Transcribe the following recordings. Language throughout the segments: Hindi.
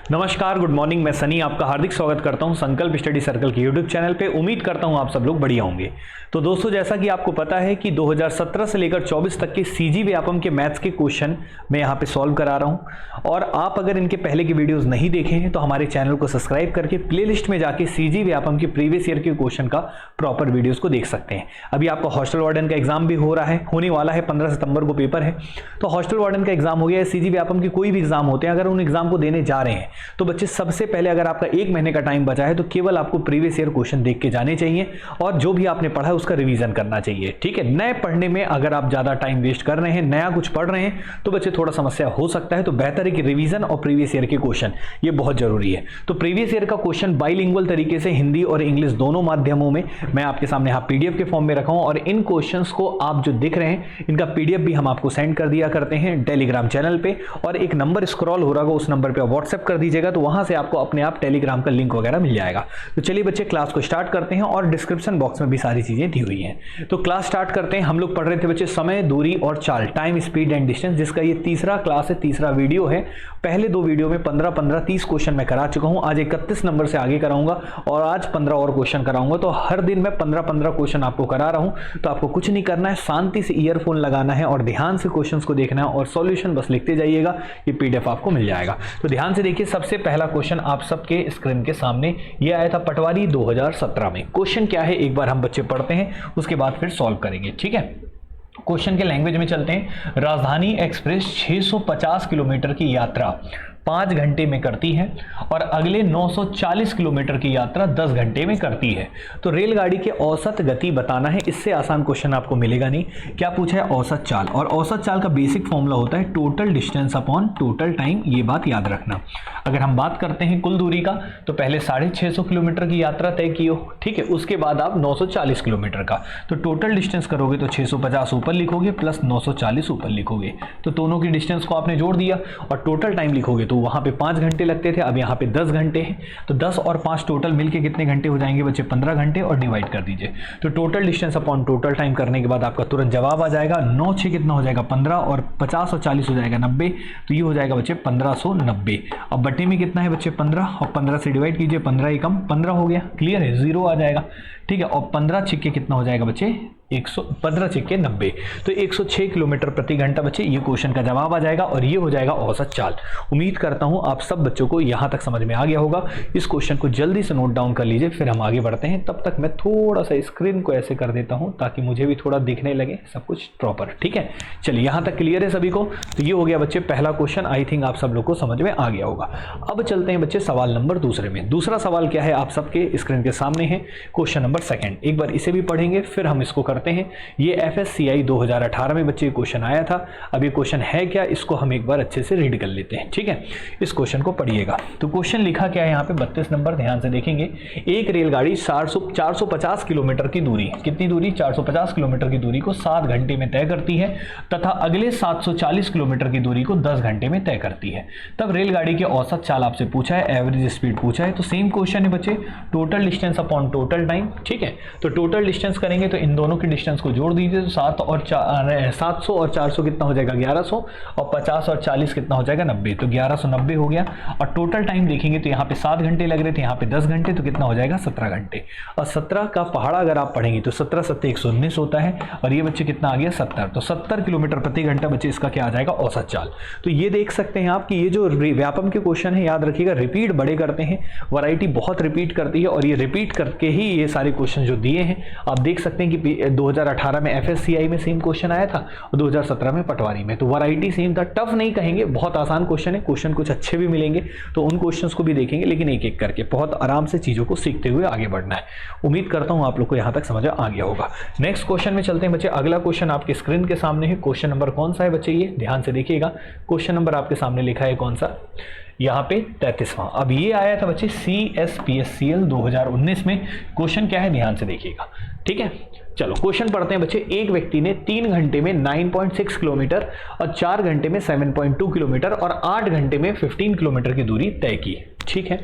नमस्कार, गुड मॉर्निंग। मैं सनी आपका हार्दिक स्वागत करता हूं संकल्प स्टडी सर्कल के यूट्यूब चैनल पे। उम्मीद करता हूं आप सब लोग बढ़िया होंगे। तो दोस्तों, जैसा कि आपको पता है कि 2017 से लेकर 24 तक के सीजी व्यापम के मैथ्स के क्वेश्चन मैं यहाँ पे सॉल्व करा रहा हूँ। और आप अगर इनके पहले के वीडियोस नहीं देखे हैं तो हमारे चैनल को सब्सक्राइब करके प्लेलिस्ट में जाके सीजी व्यापम के प्रीवियस ईयर के क्वेश्चन का प्रॉपर वीडियोस को देख सकते हैं। अभी आपका हॉस्टल वार्डन का एग्जाम भी हो रहा है, होने वाला है, 15 सितंबर को पेपर है। तो हॉस्टल वार्डन का एग्जाम हो गया है, सीजी व्यापम के कोई भी एग्जाम होते हैं, अगर उन एग्जाम को देने जा रहे हैं तो बच्चे सबसे पहले, अगर आपका 1 महीने का टाइम बचा है तो केवल आपको प्रीवियस ईयर क्वेश्चन देख के जाने चाहिए और जो भी आपने पढ़ा है उसका रिवीजन करना चाहिए। ठीक है, नए पढ़ने में अगर आप ज्यादा टाइम वेस्ट कर रहे हैं, नया कुछ पढ़ रहे हैं तो बच्चे थोड़ा समस्या हो सकता है। तो बेहतर है कि रिवीजन और प्रीवियस ईयर के क्वेश्चन ये बहुत जरूरी है। तो प्रीवियस ईयर का क्वेश्चन बाइलिंगुअल तरीके से हिंदी और इंग्लिश दोनों माध्यमों में मैं आपके सामने यहाँ पीडीएफ के फॉर्म में रखा हूं और इन क्वेश्चंस को आप जो दिख रहे हैं इनका पीडीएफ भी हम आपको सेंड कर दिया करते हैं टेलीग्राम चैनल पे। और एक नंबर स्क्रॉल हो रहा होगा, उस नंबर पे व्हाट्सएप कर दीजिएगा तो वहां से आपको अपने आप टेलीग्राम का लिंक वगैरह मिल जाएगा। तो चलिए बच्चे, क्लास को स्टार्ट करते हैं और डिस्क्रिप्शन बॉक्स में भी सारी चीजें दी हुई हैं। तो क्लास स्टार्ट करते हैं। हम लोग पढ़ रहे थे बच्चे समय, दूरी और चाल, टाइम, स्पीड एंड डिस्टेंस, जिसका ये तीसरा क्लास है, तीसरा वीडियो है। पहले 2 वीडियो में 15-15-30 क्वेश्चन मैं करा चुका हूं। आज 31 नंबर से आगे कराऊंगा और आज 15 और क्वेश्चन कराऊंगा। तो हर दिन मैं 15-15 क्वेश्चन आपको करा रहा हूं। तो आपको कुछ नहीं करना है, शांति से ईयरफोन लगाना है और ध्यान से क्वेश्चंस को देखना है और सॉल्यूशन बस लिखते जाइएगा। ये पीडीएफ आपको मिल जाएगा। तो ध्यान से देखिए, सबसे पहला क्वेश्चन आप सबके स्क्रीन के सामने ये आया था पटवारी 2017 में। क्वेश्चन क्या है एक बार हम बच्चे पढ़ते हैं, उसके बाद फिर सॉल्व करेंगे। ठीक है, क्वेश्चन के लैंग्वेज में चलते हैं। राजधानी एक्सप्रेस 650 किलोमीटर की यात्रा 5 घंटे में करती है और अगले 940 किलोमीटर की यात्रा 10 घंटे में करती है। तो रेलगाड़ी के औसत गति बताना है। इससे आसान क्वेश्चन आपको मिलेगा नहीं। क्या पूछा है? औसत चाल। और औसत चाल का बेसिक फॉर्मूला होता है total distance upon total time. ये बात याद रखना। अगर हम बात करते हैं कुल दूरी का तो पहले 650 किलोमीटर की यात्रा तय की हो, ठीक है, उसके बाद आप 940 किलोमीटर का, तो टोटल डिस्टेंस करोगे तो 650 ऊपर लिखोगे प्लस 940 ऊपर लिखोगे। तो दोनों की डिस्टेंस को आपने जोड़ दिया और टोटल टाइम लिखोगे तो वहां पे 5 घंटे लगते थे, अब यहाँ पे 10 घंटे हैं। तो 10 और 5 टोटल मिलके कितने घंटे हो जाएंगे बच्चे? 15 घंटे। और डिवाइड कर दीजिए तो total distance upon total time करने के बाद आपका तुरंत जवाब आ जाएगा। 9 6 कितना हो जाएगा? 15 और 50 और 40 हो जाएगा 90। तो ये हो जाएगा बच्चे 1590। अब बटे में कितना है बच्चे? 15 और 15 से डिवाइड कीजिए, 15 एकम 15 हो गया। क्लियर है? 0 आ जाएगा। ठीक है, और 15 छिक्के कितना हो जाएगा बच्चे? 15 छिक्के 90। तो 106 किलोमीटर प्रति घंटा बच्चे, ये क्वेश्चन का जवाब आ जाएगा और ये हो जाएगा औसत चाल। उम्मीद करता हूं आप सब बच्चों को यहां तक समझ में आ गया होगा। इस क्वेश्चन को जल्दी से नोट डाउन कर लीजिए, फिर हम आगे बढ़ते हैं। तब तक मैं थोड़ा सा स्क्रीन को ऐसे कर देता हूं ताकि मुझे भी थोड़ा दिखने लगे सब कुछ प्रॉपर। ठीक है, चलिए यहां तक क्लियर है सभी को? तो ये हो गया बच्चे पहला क्वेश्चन। आई थिंक आप सब लोग को समझ में आ गया होगा। अब चलते हैं बच्चे सवाल नंबर दूसरे में। दूसरा सवाल क्या है आप सबके स्क्रीन के सामने है, क्वेश्चन नंबर 2। एक बार इसे भी पढ़ेंगे फिर हम इसको करते हैं। ये FSCI 2018 में बच्चे क्वेश्चन आया था। अब ये क्वेश्चन है क्या, इसको हम एक बार अच्छे से रीड कर लेते हैं। ठीक है, इस क्वेश्चन को पढ़िएगा। तो क्वेश्चन लिखा क्या है यहाँ पे? 32 नंबर, ध्यान से देखेंगे। एक रेलगाड़ी 450 किलोमीटर की दूरी, कितनी दूरी? 450 किलोमीटर की दूरी को 7 घंटे में तय करती है तथा अगले 740 किलोमीटर की दूरी को 10 घंटे में तय करती है। तब रेलगाड़ी के औसत चाल आपसे पूछा है, एवरेज स्पीड पूछा है। तो सेम क्वेश्चन है बच्चे, total distance upon total time. ठीक है, तो टोटल डिस्टेंस करेंगे तो इन दोनों की डिस्टेंस को जोड़ दीजिए। तो 700 और 400 कितना हो जाएगा? 1100। और 50 और 40 कितना हो जाएगा? 90। तो 1190 हो गया। और टोटल टाइम देखेंगे तो यहाँ पे 7 घंटे लग रहे थे, यहाँ पे 10 घंटे, तो कितना हो जाएगा? 17 घंटे। और 17 का पहाड़ा अगर आप पढ़ेंगे तो 17 7 119 होता है। और ये बच्चे कितना आ गया? 70। तो 70 किलोमीटर प्रति घंटा बच्चे इसका क्या आ जाएगा? औसत चाल। तो ये देख सकते हैं आप कि ये जो व्यापम के क्वेश्चन है, याद रखिएगा, रिपीट बड़े करते हैं, वैरायटी बहुत रिपीट करती है और ये रिपीट करके ही ये सारे क्वेश्चन जो दिए हैं आप देख सकते हैं कि 2018 में FSCI में सेम क्वेश्चन आया था और 2017 में पटवारी में। तो वैरायटी सेम था। टफ नहीं कहेंगे, बहुत आसान क्वेश्चन है। क्वेश्चन कुछ अच्छे भी मिलेंगे तो उन क्वेश्चंस को भी देखेंगे, लेकिन एक एक करके बहुत आराम से चीजों को सीखते हुए आगे बढ़ना है। उम्मीद करता हूं आप लोग को यहां तक समझ आ गया होगा। नेक्स्ट क्वेश्चन में चलते हैं बच्चे। अगला क्वेश्चन आपके स्क्रीन के सामने है। क्वेश्चन नंबर कौन सा है बच्चे? ये ध्यान से देखिएगा। क्वेश्चन नंबर आपके सामने लिखा है कौन सा? यहाँ पे 33वां। अब ये आया था बच्चे CSPSCL 2019 में। क्वेश्चन क्या है ध्यान से देखिएगा। ठीक है, चलो क्वेश्चन पढ़ते हैं बच्चे। एक व्यक्ति ने 3 घंटे में 9.6 किलोमीटर और 4 घंटे में 7.2 किलोमीटर और 8 घंटे में 15 किलोमीटर की दूरी तय की। ठीक है,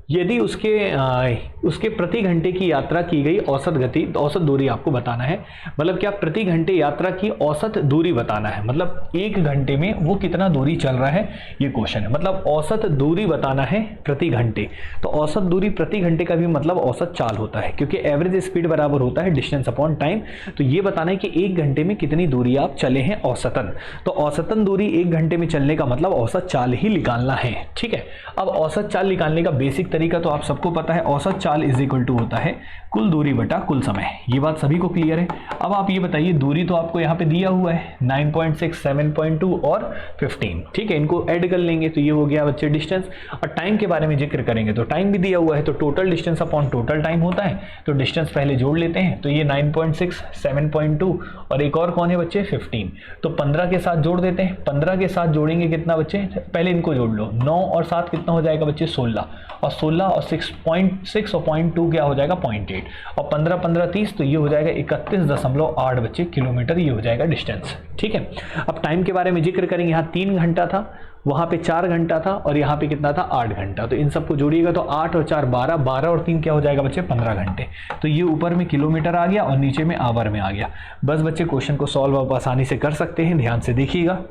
यदि उसके प्रति घंटे की यात्रा की गई औसत गति, औसत दूरी आपको बताना है। मतलब क्या, प्रति घंटे यात्रा की औसत दूरी बताना है, मतलब एक घंटे में वो कितना दूरी चल रहा है, ये क्वेश्चन है। मतलब औसत दूरी बताना है प्रति घंटे, तो औसत दूरी प्रति घंटे का भी मतलब औसत चाल होता है, क्योंकि एवरेज स्पीड बराबर होता है डिस्टेंस अपॉन टाइम। तो ये बताना है कि एक घंटे में कितनी दूरी आप चले हैं औसतन। तो औसतन दूरी एक घंटे में चलने का मतलब औसत चाल ही निकालना है, ठीक है। अब औसत चाल निकालने का बेसिक तरीका तो आप सबको पता है, औसत चाल इज इक्वल टू होता है कुल दूरी बटा कुल समय। ये बात सभी को क्लियर है। अब आप ये बताइए, दूरी तो आपको यहाँ पे दिया हुआ है 9.6, 7.2 और 15, ठीक है। इनको ऐड कर लेंगे तो ये हो गया बच्चे डिस्टेंस। और टाइम के बारे में जिक्र करेंगे तो टाइम भी दिया हुआ है, तो total distance upon total time होता है। तो डिस्टेंस पहले जोड़ लेते हैं, तो ये 9.6, 7.2 और एक और कौन है बच्चे, 15। तो 15 के साथ जोड़ देते हैं। 15 के साथ जोड़ेंगे कितना बच्चे, पहले इनको जोड़ लो, 9 और 7 कितना हो जाएगा बच्चे, 16, और 16 और 6.6 और 0.2 क्या हो जाएगा, 0.8, और 15 15 30, तो ये हो जाएगा 31.8 बच्चे किलोमीटर, ये हो जाएगा डिस्टेंस, ठीक है। अब टाइम के बारे में जिक्र करेंगे, यहाँ 3 घंटा था, वहाँ पे 4 घंटा था, और यहाँ पे कितना था, 8 घंटा। तो इन सबको जोड़िएगा तो 8 और 4 12, 12 और 3 क्या हो जाएगा बच्चे, 15 घंटे। तो ये ऊपर में किलोमीटर आ गया और नीचे में आवर में आ गया। बस बच्चे क्वेश्चन को सॉल्व आप आसानी से कर सकते हैं, ध्यान से देखिएगा,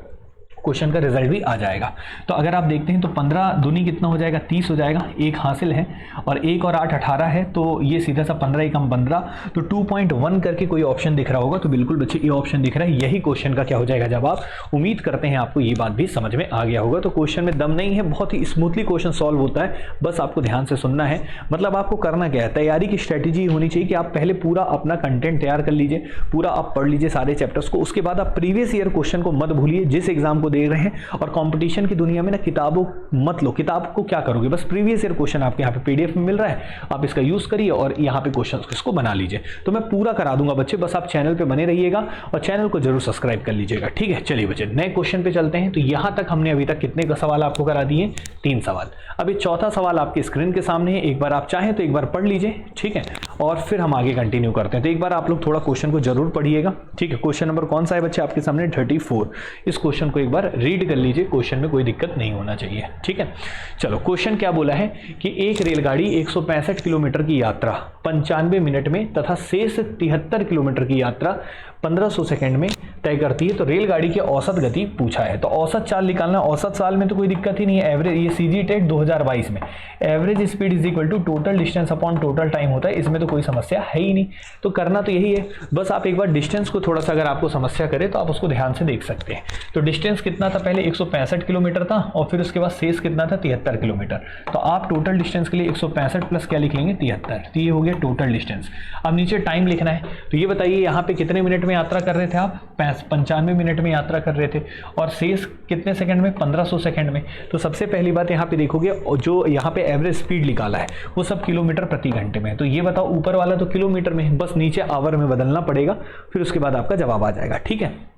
क्वेश्चन का रिजल्ट भी आ जाएगा। तो अगर आप देखते हैं तो 15 दूनी कितना हो जाएगा, 30 हो जाएगा, एक हासिल है, और 1 और 8 18 है, तो ये सीधा सा 15 एकम 15, तो 2.1 करके कोई ऑप्शन दिख रहा होगा, तो बिल्कुल बच्चे ये ऑप्शन दिख रहा है, यही क्वेश्चन का क्या हो जाएगा जवाब। उम्मीद करते हैं आपको ये बात भी समझ में आ गया होगा। तो क्वेश्चन में दम नहीं है, बहुत ही स्मूथली क्वेश्चन सॉल्व होता है, बस आपको ध्यान से सुनना है। मतलब आपको करना क्या है, तैयारी की स्ट्रैटेजी होनी चाहिए कि आप पहले पूरा अपना कंटेंट तैयार कर लीजिए, पूरा आप पढ़ लीजिए सारे चैप्टर्स को, उसके बाद आप प्रीवियस ईयर क्वेश्चन को मत भूलिए जिस एग्जाम को दे रहे हैं। और कंपटीशन की दुनिया में ना किताबों मत लो, किताब को क्या करोगे, बस प्रीवियस ईयर क्वेश्चन आपके यहाँ पे पीडीएफ में मिल रहा है, आप इसका यूज करिए और यहाँ पे क्वेश्चन इसको बना लीजिए। तो मैं पूरा करा दूंगा बच्चे, बस आप चैनल पे बने रहिएगा और चैनल को जरूर सब्सक्राइब कर लीजिएगा, ठीक है। चलिए बच्चे नए क्वेश्चन पे चलते हैं। तो यहाँ तक हमने अभी तक कितने का सवाल आपको करा दिए, 3 सवाल। अभी चौथा सवाल आपकी स्क्रीन के सामने है, एक बार आप चाहें तो एक बार पढ़ लीजिए, ठीक है, और फिर हम आगे कंटिन्यू करते हैं। तो एक बार आप लोग थोड़ा क्वेश्चन को जरूर पढ़िएगा, ठीक है। क्वेश्चन नंबर कौन सा है बच्चे आपके सामने, 34। इस क्वेश्चन को एक बार रीड कर लीजिए, क्वेश्चन में कोई दिक्कत नहीं होना चाहिए, ठीक है। चलो क्वेश्चन क्या बोला है कि एक रेलगाड़ी 165 किलोमीटर की यात्रा 95 मिनट में तथा शेष 73 किलोमीटर की यात्रा 1500 सेकंड में तय करती है। तो रेलगाड़ी की औसत गति पूछा है, तो औसत चाल निकालना। औसत चाल में तो कोई दिक्कत ही नहीं है, एवरेज, ये सीजी टेट 2022 में average speed is equal to total distance upon total time होता है, इसमें तो कोई समस्या है ही नहीं। तो करना तो यही है, बस आप एक बार डिस्टेंस को थोड़ा सा अगर आपको समस्या करे तो आप उसको ध्यान से देख सकते हैं। तो डिस्टेंस कितना था, पहले 165 किलोमीटर था, और फिर उसके बाद शेष कितना था, 73 किलोमीटर। तो आप टोटल डिस्टेंस के लिए 165 प्लस क्या लिख लेंगे, 73, तो ये हो गया टोटल डिस्टेंस। अब नीचे टाइम लिखना है, तो ये बताइए यहाँ पे कितने मिनट में यात्रा कर रहे थे आप, 95 मिनट में यात्रा कर रहे थे, और शेष कितने सेकंड में, 1500 सेकंड में। तो सबसे पहली बात यहाँ पे देखोगे, जो यहाँ पे एवरेज स्पीड निकाला है वो सब किलोमीटर प्रति घंटे में। तो ये बताओ, ऊपर वाला तो किलोमीटर में, बस नीचे आवर में बदलना पड़ेगा, फिर उसके बाद आपका जवाब आ जाएगा, ठीक है।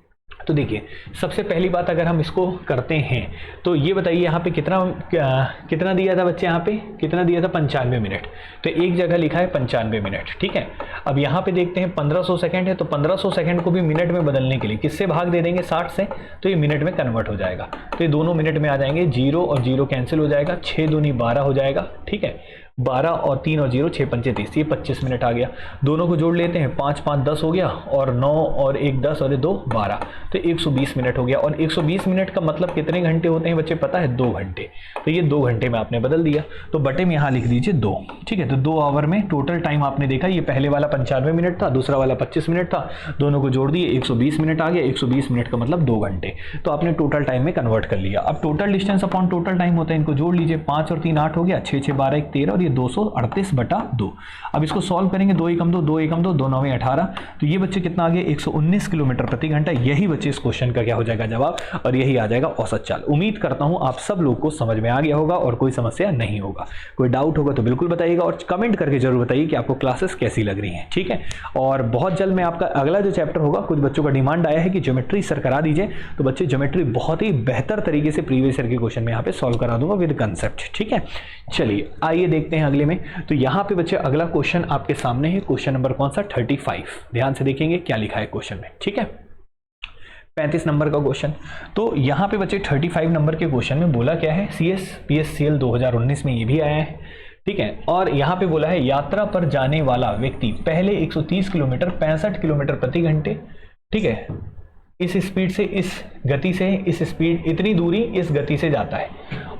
तो देखिए सबसे पहली बात अगर हम इसको करते हैं तो ये बताइए यहाँ पे कितना दिया था बच्चे, यहाँ पे कितना दिया था, 95 मिनट। तो एक जगह लिखा है 95 मिनट, ठीक है। अब यहाँ पे देखते हैं 1500 सेकंड है, तो 1500 सेकंड को भी मिनट में बदलने के लिए किससे भाग दे देंगे, 60 से, तो ये मिनट में कन्वर्ट हो जाएगा। तो ये दोनों मिनट में आ जाएंगे, 0 और 0 कैंसिल हो जाएगा, 6 दूनी 12 हो जाएगा, ठीक है। 12 और 3 और 0 6 पंचे 30, ये 25 मिनट आ गया। दोनों को जोड़ लेते हैं, 5 5 10 हो गया, और 9 और 1 10 और 2 12, तो 120 मिनट हो गया। और 120 मिनट का मतलब कितने घंटे होते हैं बच्चे, पता है, 2 घंटे। तो ये 2 घंटे में आपने बदल दिया, तो बटे में यहाँ लिख दीजिए 2, ठीक है। तो 2 आवर में टोटल टाइम आपने देखा, ये पहले वाला 95 मिनट था, दूसरा वाला 25 मिनट था, दोनों को जोड़ दिए 120 मिनट आ गया। 120 मिनट का मतलब 2 घंटे, तो आपने टोटल टाइम में कन्वर्ट कर लिया। अब total distance upon total time होता है, इनको जोड़ लीजिए, 5 और 3 8 हो गया, 6 6 12 1 13, और ये 238/2। अब इसको सॉल्व करेंगे, 2 एकम 2 2 एकम 2 2 9 18, तो ये बच्चे कितना आ गया, 119 किलोमीटर प्रति घंटा। यही बच्चे इस क्वेश्चन का क्या हो जाएगा जवाब, और यही आ जाएगा औसत चाल। उम्मीद करता हूं आप सब लोग को समझ में आ गया होगा और कोई समस्या नहीं होगा। कोई डाउट होगा तो बिल्कुल बताइएगा, और कमेंट करके जरूर बताइए कि आपको क्लासेस कैसी लग रही हैं, ठीक है। और बहुत जल्द मैं आपका अगला जो चैप्टर होगा, कुछ बच्चों का डिमांड आया है कि ज्योमेट्री सर करा दीजिए, तो बच्चे ज्योमेट्री बहुत ही बेहतर तरीके से प्रीवियस ईयर के क्वेश्चन में यहाँ पे सॉल्व करा दूंगा विद कंसेप्ट, ठीक है। चलिए आइए देखते हैं अगले में। तो यहाँ पे बच्चे अगला क्वेश्चन आपके सामने है, क्वेश्चन नंबर कौन सा, 35। ध्यान से देखेंगे क्या लिखा है क्वेश्चन में, ठीक है। 35 नंबर का क्वेश्चन। तो यहाँ पे बच्चे 35 नंबर के क्वेश्चन में बोला क्या है, CS PSCL 2019 में ये भी आया है, ठीक है। और यहाँ पे बोला है यात्रा पर जाने वाला व्यक्ति पहले 130 किलोमीटर 65 किलोमीटर प्रति घंटे, ठीक है, इस स्पीड से, इस गति से, इस स्पीड, इतनी दूरी इस गति से जाता है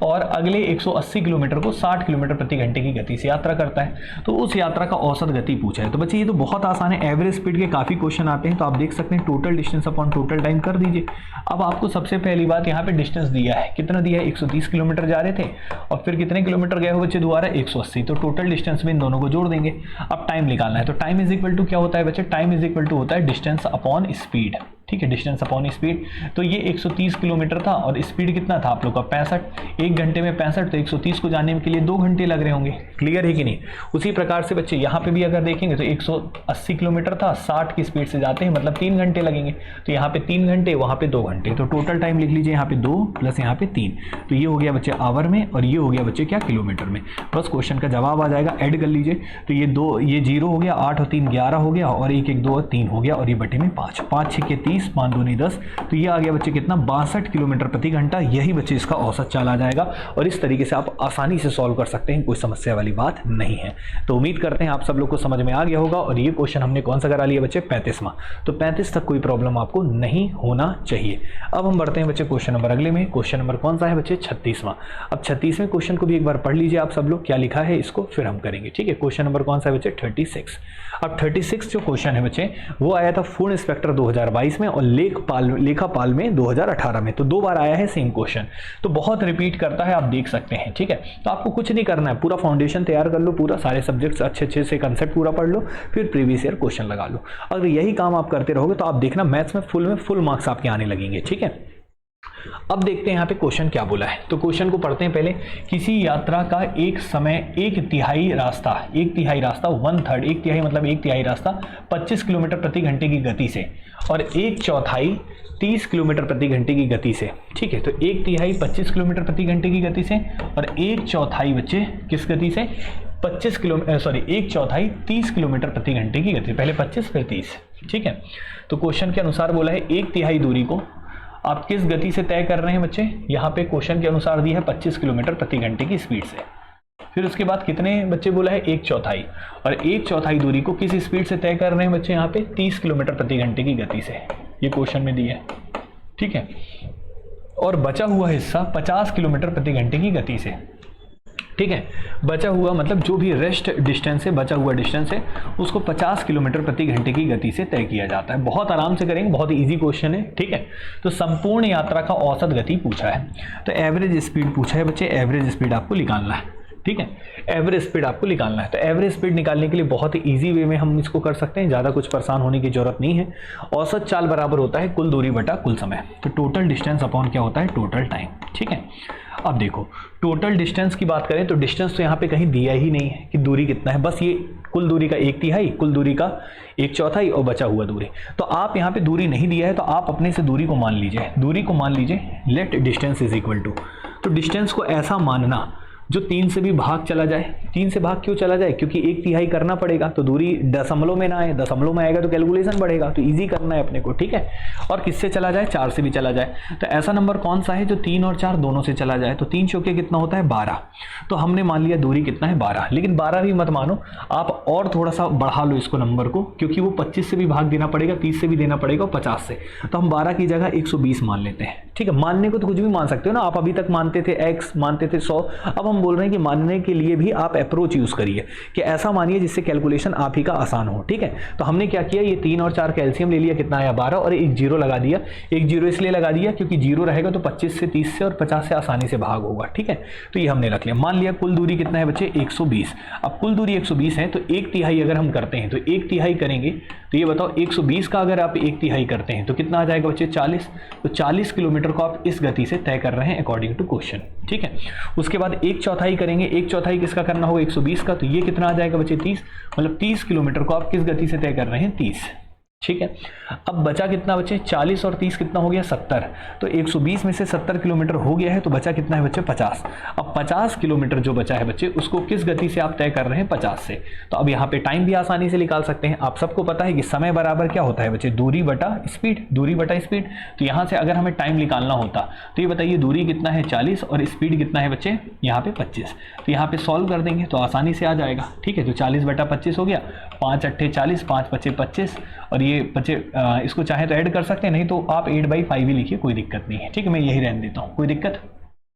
और अगले 180 किलोमीटर को 60 किलोमीटर प्रति घंटे की गति से यात्रा करता है। तो उस यात्रा का औसत गति पूछा है। तो बच्चे ये तो बहुत आसान है, एवरेज स्पीड के काफ़ी क्वेश्चन आते हैं। तो आप देख सकते हैं total distance upon total time कर दीजिए। अब आपको सबसे पहली बात यहाँ पे डिस्टेंस दिया है, कितना दिया है, 130 किलोमीटर जा रहे थे और फिर कितने किलोमीटर गए हो बच्चे दोबारा, 180। तो टोटल डिस्टेंस में इन दोनों को जोड़ देंगे। अब टाइम निकालना है। तो टाइम इज इक्वल टू क्या होता है बच्चे, टाइम इज इक्वल टू होता है डिस्टेंस अपॉन स्पीड, ठीक है, डिस्टेंस अपॉन स्पीड। तो ये 130 किलोमीटर था और स्पीड कितना था आप लोग का 65, एक घंटे में 65, तो 130 को जाने के लिए 2 घंटे लग रहे होंगे। क्लियर है कि नहीं। उसी प्रकार से बच्चे यहाँ पे भी अगर देखेंगे तो 180 किलोमीटर था, 60 की स्पीड से जाते हैं, मतलब 3 घंटे लगेंगे। तो यहाँ पे 3 घंटे, वहाँ पे 2 घंटे, तो टोटल टाइम लिख लीजिए यहाँ पे 2 प्लस यहाँ पे 3। तो ये हो गया बच्चे आवर में और ये हो गया बच्चे क्या, किलोमीटर में। बस क्वेश्चन का जवाब आ जाएगा, ऐड कर लीजिए। तो ये 2, ये 0 हो गया, 8 और 3 11 हो गया और 1 1 2 और 3 हो गया और ये बटे में 5, 5 6 के 30, 5 2 9 10। तो ये आ गया बच्चे कितना, 62 किलोमीटर प्रति घंटा। यही बच्चे इसका औसत चाल आ जाएगा और इस तरीके से आप आसानी से सॉल्व कर सकते हैं, कोई समस्या वाली बात नहीं है। तो उम्मीद करते हैं आप सब लोग को समझ में आ गया होगा। और ये क्वेश्चन हमने कौन सा करा लिया बच्चे, 35वां। तो 35 तक कोई प्रॉब्लम आपको नहीं होना चाहिए। अब हम बढ़ते हैं बच्चे क्वेश्चन नंबर अगले में। क्वेश्चन नंबर कौन सा है बच्चे, 36वां। अब 36वें क्वेश्चन को भी एक बार पढ़ लीजिए आप सब लोग, क्या लिखा है इसको फिर हम करेंगे, ठीक है। क्वेश्चन नंबर कौन सा है बच्चे, 36। अब 36 जो क्वेश्चन है बच्चे वो आया था फूड इंस्पेक्टर 2022 में और लेखापाल में 2018 में। तो 2 बार आया है सेम क्वेश्चन, तो बहुत रिपीट करता है, आप देख सकते हैं, ठीक है। तो आपको कुछ नहीं करना है, पूरा फाउंडेशन तैयार कर लो, पूरा सारे सब्जेक्ट्स अच्छे से कंसेप्ट पूरा पढ़ लो, फिर प्रीवियस ईयर क्वेश्चन लगा लो। अगर यही काम आप करते रहोगे तो आप देखना मैथ्स में फुल मार्क्स आपके आने लगेंगे, ठीक है। अब देखते हैं यहाँ पे क्वेश्चन क्या बोला है। तो क्वेश्चन को पढ़ते हैं पहले। किसी यात्रा का एक समय 1/3 रास्ता 1/3 1/3 मतलब 1/3 रास्ता 25 किलोमीटर प्रति घंटे की गति से और 1/4 30 किलोमीटर प्रति घंटे की गति से, ठीक है। तो 1/3 25 किलोमीटर प्रति घंटे की गति से और 1/4 बच्चे किस गति से, 1/4 30 किलोमीटर प्रति घंटे की गति, पहले 25 फिर 30, ठीक है। तो क्वेश्चन के अनुसार बोला है 1/3 दूरी को आप किस गति से तय कर रहे हैं बच्चे, यहाँ पे क्वेश्चन के अनुसार दिया है 25 किलोमीटर प्रति घंटे की स्पीड से। फिर उसके बाद कितने बच्चे बोला है, 1/4 और 1/4 दूरी को किस स्पीड से तय कर रहे हैं बच्चे, यहाँ पे 30 किलोमीटर प्रति घंटे की गति से, ये क्वेश्चन में दिया है, ठीक है। और बचा हुआ हिस्सा 50 किलोमीटर प्रति घंटे की गति से, ठीक है। बचा हुआ मतलब जो भी रेस्ट डिस्टेंस है, बचा हुआ डिस्टेंस है, उसको 50 किलोमीटर प्रति घंटे की गति से तय किया जाता है। बहुत आराम से करेंगे, बहुत इजी क्वेश्चन है, ठीक है। तो संपूर्ण यात्रा का औसत गति पूछा है, तो एवरेज स्पीड पूछा है बच्चे, एवरेज स्पीड आपको निकालना है, ठीक है। एवरेज स्पीड आपको निकालना है। तो एवरेज स्पीड निकालने के लिए बहुत ही ईजी वे में हम इसको कर सकते हैं, ज़्यादा कुछ परेशान होने की जरूरत नहीं है। औसत चाल बराबर होता है कुल दूरी बटा कुल समय। तो टोटल डिस्टेंस अपॉन क्या होता है, टोटल टाइम, ठीक है। अब देखो टोटल डिस्टेंस की बात करें तो डिस्टेंस तो यहाँ पे कहीं दिया ही नहीं है कि दूरी कितना है, बस ये कुल दूरी का 1/3, कुल दूरी का 1/4 और बचा हुआ दूरी। तो आप यहाँ पे दूरी नहीं दिया है तो आप अपने से दूरी को मान लीजिए, let distance is equal to. तो डिस्टेंस को ऐसा मानना जो 3 से भी भाग चला जाए। 3 से भाग क्यों चला जाए, क्योंकि 1/3 करना पड़ेगा, तो दूरी दशमलव में ना आए, दशमलव में आएगा तो कैलकुलेशन बढ़ेगा, तो इजी करना है अपने को, ठीक है। और किससे चला जाए, 4 से भी चला जाए। तो ऐसा नंबर कौन सा है जो 3 और 4 दोनों से चला जाए, तो 3 चौके कितना होता है 12। तो हमने मान लिया दूरी कितना है 12, लेकिन 12 भी मत मानो, आप और थोड़ा सा बढ़ा लो इसको नंबर को, क्योंकि वो 25 से भी भाग देना पड़ेगा, 30 से भी देना पड़ेगा और 50 से। तो हम 12 की जगह 120 मान लेते हैं, ठीक है। मानने को तो कुछ भी मान सकते हो ना, आप अभी तक मानते थे x, मानते थे 100, अब हम बोल रहे हैं कि मानने के लिए भी आप अप्रोच यूज करिए कि ऐसा मानिए जिससे कैलकुलेशन आप ही का आसान हो, ठीक है। तो हमने क्या किया, ये 3 और 4 कैल्शियम ले लिया, कितना आया 12 और एक 0 लगा दिया। एक 0 इसलिए लगा दिया क्योंकि 0 रहेगा तो 25 से 30 से और 50 से आसानी से भाग होगा, ठीक है। तो ये हमने रख लिया। मान लिया कुल दूरी कितना है बच्चे 120। अब कुल दूरी 120 है तो 1/3 अगर हम करते हैं तो 1/3 करेंगे तो ये बताओ 120 का अगर आप 1/3 करते हैं तो कितना आ जाएगा बच्चे 40। तो 40 किलोमीटर को आप इस गति से तय कर रहे हैं अकॉर्डिंग टू क्वेश्चन, ठीक है। उसके बाद 1/4 करेंगे, 1/4 किसका करना होगा 120 का, तो ये कितना आ जाएगा बच्चे 30, मतलब 30 किलोमीटर को आप किस गति से तय कर रहे हैं 30, ठीक है। अब बचा कितना बच्चे, 40 और 30 कितना हो गया, 70। तो 120 में से 70 किलोमीटर हो गया है, तो बचा कितना है बच्चे, 50। अब 50 किलोमीटर जो बचा है बच्चे, उसको किस गति से आप तय कर रहे हैं, 50 से। तो अब यहाँ पे टाइम भी आसानी से निकाल सकते हैं। आप सबको पता है कि समय बराबर क्या होता है बच्चे, दूरी बटा स्पीड, दूरी बटा स्पीड। तो यहाँ से अगर हमें टाइम निकालना होता तो ये बताइए दूरी कितना है 40 और स्पीड कितना है बच्चे, यहाँ पे 25। तो यहाँ पे सॉल्व कर देंगे तो आसानी से आ जाएगा। ठीक है, तो 40 बटा 25 हो गया, 5 अट्ठे 40, 5 पचे 25, और ये बच्चे इसको चाहे तो ऐड कर सकते हैं, नहीं तो आप 8/5 ही लिखिए, कोई दिक्कत नहीं है। ठीक है, मैं यही रहने देता हूँ, कोई दिक्कत।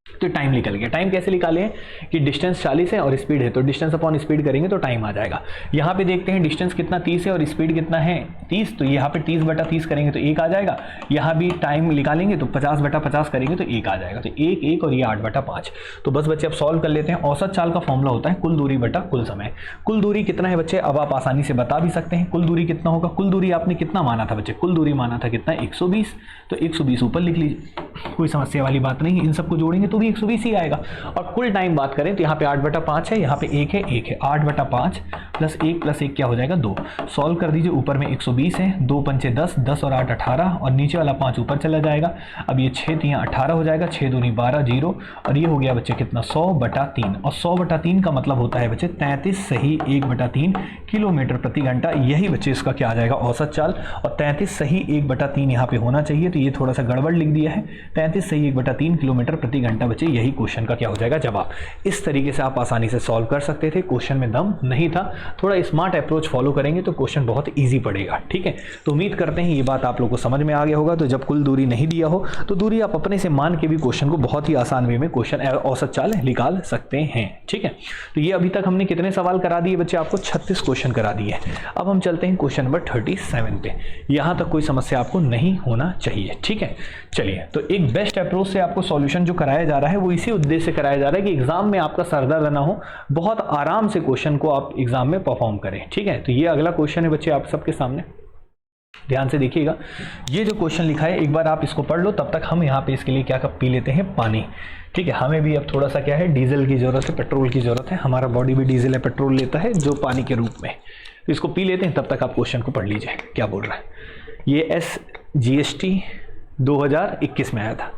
तो टाइम निकल गया। टाइम कैसे निकाले हैं कि डिस्टेंस 40 है और स्पीड है, तो डिस्टेंस अपॉन स्पीड करेंगे तो टाइम आ जाएगा। यहाँ पे देखते हैं डिस्टेंस कितना 30 है और स्पीड कितना है 30, तो यहाँ पे 30 बटा 30 करेंगे तो 1 आ जाएगा। यहाँ भी टाइम निकालेंगे तो 50 बटा 50 करेंगे तो 1 आ जाएगा, तो 1 1 और ये 8 बटा 5। तो बस बच्चे अब सॉल्व कर लेते हैं। औसत चाल का फॉर्मूला होता है कुल दूरी बटा कुल समय। कुल दूरी कितना है बच्चे, अब आप आसानी से बता भी सकते हैं कुल दूरी कितना होगा। कुल दूरी आपने कितना माना था बच्चे, कुल दूरी माना था कितना, 120। तो 120 ऊपर लिख लीजिए, कोई समस्या वाली बात नहीं है। इन सबको जोड़ेंगे तो भी 120 ही आएगा। और कुल टाइम बात करें तो यहाँ पे 8 बटा 5 है, यहाँ पे 1 है, 1 है। 8 बटा 5 प्लस 1 क्या हो जाएगा, 2। सॉल्व कर दीजिए, ऊपर में 120 है, 2 पंचे 10, 10 और 8 18, और नीचे वाला 5 ऊपर चला जाएगा। अब ये 6 3 18 हो जाएगा, 6 दूनी 12, 0, और ये हो गया बच्चे कितना, 100 बटा 3। और 100 बटा 3 का मतलब होता है बच्चे 33 सही 1 बटा 3 किलोमीटर प्रति घंटा। यही बच्चे इसका क्या आ जाएगा, औसत चाल। और 33 सही 1 बटा 3 यहाँ पे होना चाहिए, तो ये थोड़ा सा गड़बड़ लिख दिया है। 33 सही 1 बटा 3 किलोमीटर प्रति घंटा बच्चे, यही क्वेश्चन का क्या हो जाएगा, जवाब। इस तरीके से आप आसानी से सॉल्व कर सकते थे। क्वेश्चन में दम नहीं था, थोड़ा स्मार्ट अप्रोच फॉलो करेंगे तो क्वेश्चन बहुत इजी पड़ेगा। ठीक है, तो उम्मीद करते हैं ये बात आप लोगों को समझ में आ गया होगा। तो जब कुल दूरी नहीं दिया हो तो दूरी आप अपने से मान के भी क्वेश्चन को बहुत ही आसान वे में क्वेश्चन औसत चाल निकाल सकते हैं। ठीक है, तो ये अभी तक हमने कितने सवाल करा दिए बच्चे, आपको 36 क्वेश्चन करा दिए। अब हम चलते हैं क्वेश्चन नंबर 37 पे। यहां तक कोई समस्या आपको नहीं होना चाहिए। ठीक है, चलिए, तो एक बेस्ट अप्रोच से आपको सॉल्यूशन जो कराया जा रहा है वो इसी उद्देश्य से कराया जा रहा है कि एग्जाम में आपका सरदर्द ना हो, बहुत आराम से क्वेश्चन को आप एग्जाम में परफॉर्म करें। ठीक है, तो ये अगला क्वेश्चन है बच्चे आप सबके सामने, ध्यान से देखिएगा। ये जो क्वेश्चन लिखा है एक बार आप इसको पढ़ लो, तब तक हम यहाँ पे इसके लिए क्या पी लेते हैं, पानी। ठीक है, हमें भी अब थोड़ा सा क्या है, डीजल की जरूरत है, पेट्रोल की जरूरत है। हमारा बॉडी भी डीजल है, पेट्रोल लेता है जो पानी के रूप में। तो इसको पी लेते हैं, तब तक आप क्वेश्चन को पढ़ लीजिए क्या बोल रहा है। ये SGST 2021 में आया था।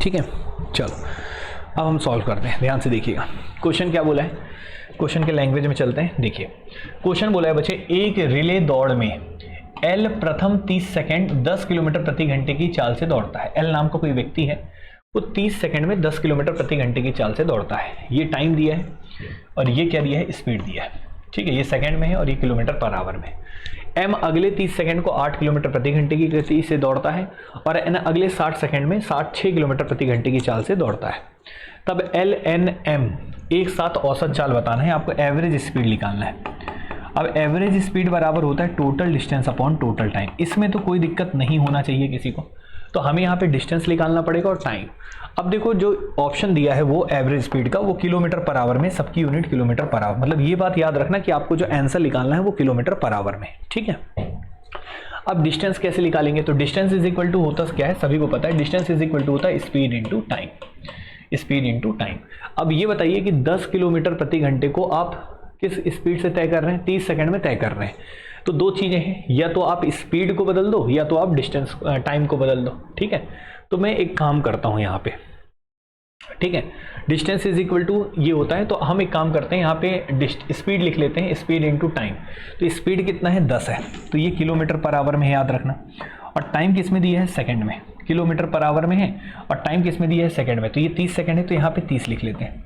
ठीक है, चलो अब हम सॉल्व करते हैं। ध्यान से देखिएगा क्वेश्चन क्या बोला है, क्वेश्चन के लैंग्वेज में चलते हैं। देखिए क्वेश्चन बोला है बच्चे, एक रिले दौड़ में L प्रथम 30 सेकंड 10 किलोमीटर प्रति घंटे की चाल से दौड़ता है। L नाम का कोई व्यक्ति है, वो 30 सेकंड में 10 किलोमीटर प्रति घंटे की चाल से दौड़ता है। ये टाइम दिया है और ये क्या दिया है, स्पीड दिया है। ठीक है, ये सेकंड में है और ये किलोमीटर पर आवर में। M अगले 30 सेकंड को 8 किलोमीटर प्रति घंटे की गति से दौड़ता है और N अगले 60 सेकंड में 6 किलोमीटर प्रति घंटे की चाल से दौड़ता है। तब L N M एक साथ औसत चाल बताना है, आपको एवरेज स्पीड निकालना है। अब एवरेज स्पीड बराबर होता है total distance upon total time. इसमें तो कोई दिक्कत नहीं होना चाहिए किसी को, तो हमें यहाँ पे डिस्टेंस निकालना पड़ेगा और टाइम। अब देखो जो ऑप्शन दिया है वो एवरेज स्पीड का, वो किलोमीटर पर आवर में, सबकी यूनिट किलोमीटर पर आवर। मतलब ये बात याद रखना कि आपको जो आंसर निकालना है वो किलोमीटर पर आवर में। ठीक है, अब डिस्टेंस कैसे निकालेंगे, तो डिस्टेंस इज इक्वल टू होता क्या है, सभी को पता है, डिस्टेंस इज इक्वल टू होता है speed into time, speed into time. अब ये बताइए कि 10 किलोमीटर प्रति घंटे को आप किस स्पीड से तय कर रहे हैं, 30 सेकंड में तय कर रहे हैं। तो दो चीज़ें हैं, या तो आप स्पीड को बदल दो या तो आप डिस्टेंस टाइम को बदल दो। ठीक है, तो मैं एक काम करता हूँ यहाँ पे। ठीक है, डिस्टेंस इज इक्वल टू ये होता है, तो हम एक काम करते हैं यहाँ पे स्पीड लिख लेते हैं, स्पीड इंटू टाइम। तो स्पीड कितना है, 10 है, तो ये किलोमीटर पर आवर में है, याद रखना। और टाइम किस में दिया है, सेकंड में। किलोमीटर पर आवर में है और टाइम किस में दिया है, सेकंड में। तो ये 30 सेकंड है, तो यहाँ पे 30 लिख लेते हैं।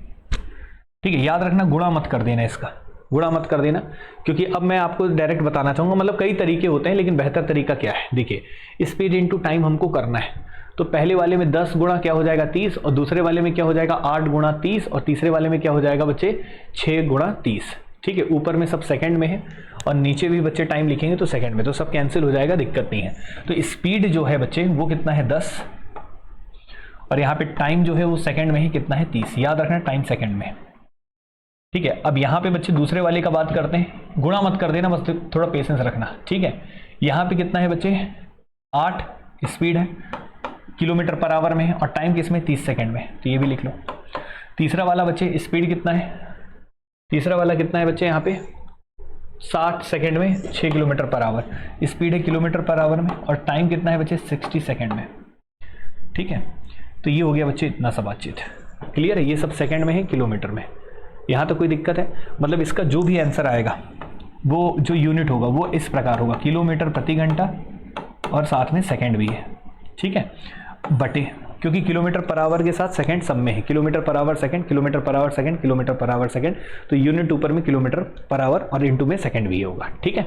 ठीक है, याद रखना, गुणा मत कर देना, इसका गुणा मत कर देना, क्योंकि अब मैं आपको डायरेक्ट बताना चाहूँगा। मतलब कई तरीके होते हैं, लेकिन बेहतर तरीका क्या है, देखिए स्पीड इंटू टाइम हमको करना है। तो पहले वाले में 10 गुणा क्या हो जाएगा, 30, और दूसरे वाले में क्या हो जाएगा, 8 गुणा 30, और तीसरे वाले में क्या हो जाएगा बच्चे, 6 गुणा 30। ठीक है, ऊपर में सब सेकंड में है और नीचे भी बच्चे टाइम लिखेंगे तो सेकंड में, तो सब कैंसिल हो जाएगा, दिक्कत नहीं है। तो स्पीड जो है बच्चे वो कितना है, 10, और यहाँ पे टाइम जो है वो सेकंड में है, कितना है, 30। याद रखना टाइम सेकंड में। ठीक है, अब यहाँ पे बच्चे दूसरे वाले का बात करते हैं, गुणा मत कर देना, बस थोड़ा पेशेंस रखना। ठीक है, यहाँ पे कितना है बच्चे, 8 स्पीड है, किलोमीटर पर आवर में है और टाइम किसमें 30 सेकंड में, तो ये भी लिख लो। तीसरा वाला बच्चे स्पीड कितना है, तीसरा वाला कितना है बच्चे यहाँ पे 60 सेकंड में 6 किलोमीटर पर आवर, स्पीड है किलोमीटर पर आवर में और टाइम कितना है बच्चे 60 सेकंड में। ठीक है, तो ये हो गया बच्चे इतना सा बातचीत। क्लियर है, ये सब सेकंड में है किलोमीटर में, यहाँ तो कोई दिक्कत है। मतलब इसका जो भी आंसर आएगा वो जो यूनिट होगा वो इस प्रकार होगा, किलोमीटर प्रति घंटा और साथ में सेकंड भी है। ठीक है, बटे, क्योंकि किलोमीटर पर आवर के साथ सेकंड सब में है, kilometre per hour second, kilometre per hour second, kilometre per hour second, तो यूनिट ऊपर में किलोमीटर पर आवर और इनटू में सेकंड भी होगा। ठीक है,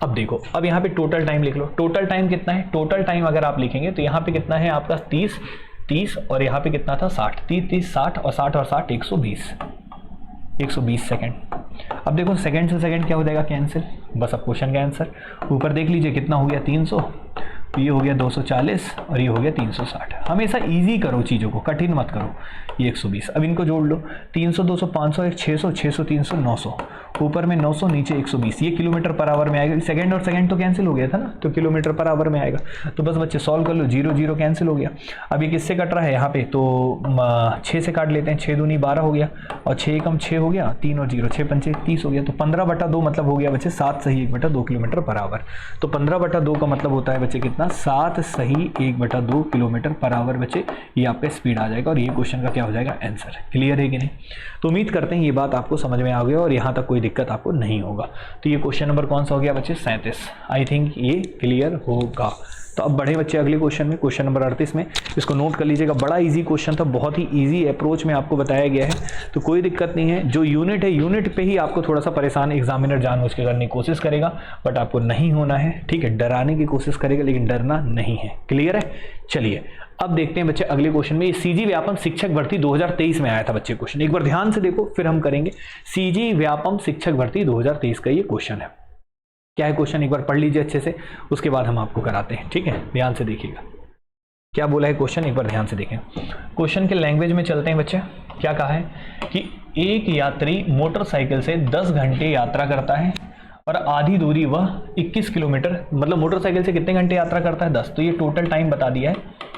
अब देखो, अब यहाँ पे टोटल टाइम लिख लो। टोटल टाइम कितना है, टोटल टाइम अगर आप लिखेंगे तो यहाँ पे कितना है आपका 30 और यहाँ पे कितना था 60, 30 60 और 60 और 60 120 सेकंड। अब देखो सेकंड से सेकंड क्या हो जाएगा, कैंसिल, बस अब क्वेश्चन का आंसर ऊपर देख लीजिए कितना हो गया 300, तो ये हो गया 240 और ये हो गया 360। हमेशा इजी करो चीज़ों को, कठिन मत करो। ये 120, अब इनको जोड़ लो, 300 200 500 एक 600 600 300 900, ऊपर में 900 नीचे 120, ये किलोमीटर पर आवर में आएगा। सेकंड और सेकंड तो कैंसिल हो गया था ना, तो किलोमीटर पर आवर में आएगा। तो बस बच्चे सॉल्व कर लो, 0 0 कैंसिल हो गया। अब ये किससे कट रहा है यहाँ पे, तो 6 से काट लेते हैं, 6 दूनी 12 हो गया और 6 कम 6 हो गया, 3 और 0 6 पंचे 30 हो गया। तो 15/2 मतलब हो गया बच्चे 7 सही 1/2 किलोमीटर पर आवर। तो 15/2 का मतलब होता है बच्चे कितना, 7 सही 1/2 किलोमीटर पर आवर बच्चे, ये आप पे स्पीड आ जाएगा और ये क्वेश्चन का क्या हो जाएगा आंसर। क्लियर है कि नहीं? तो उम्मीद करते हैं ये बात आपको समझ में आ गई और यहाँ तक कोई दिक्कत आपको नहीं होगा। तो ये क्वेश्चन नंबर कौन सा हो गया बच्चे 37। आई थिंक ये क्लियर होगा। तो अब बढ़े बच्चे अगले क्वेश्चन में, क्वेश्चन नंबर 38 में। इसको नोट कर लीजिएगा, बड़ा इजी क्वेश्चन था, बहुत ही इजी अप्रोच में आपको बताया गया है, तो कोई दिक्कत नहीं है। जो यूनिट है, यूनिट पे ही आपको थोड़ा सा परेशान एग्जामिनर जानबूझ के करने की कोशिश करेगा, बट आपको नहीं होना है। ठीक है, डराने की कोशिश करेगा लेकिन डरना नहीं है। क्लियर है? चलिए अब देखते हैं बच्चे अगले क्वेश्चन में। सीजी व्यापम शिक्षक भर्ती 2023 में आया था बच्चे क्वेश्चन, एक बार ध्यान से देखो फिर हम करेंगे। सीजी व्यापम शिक्षक भर्ती 2023 का ये क्वेश्चन है। क्या है क्वेश्चन, एक बार पढ़ लीजिए अच्छे से, उसके बाद हम आपको कराते हैं। ठीक है, ध्यान से देखिएगा क्या बोला है क्वेश्चन, एक बार ध्यान से देखें। क्वेश्चन के लैंग्वेज में चलते हैं बच्चे। क्या कहा है कि एक यात्री मोटरसाइकिल से 10 घंटे यात्रा करता है और आधी दूरी वह 21 किलोमीटर, मतलब मोटरसाइकिल से कितने घंटे यात्रा करता है 10, तो ये टोटल टाइम बता दिया है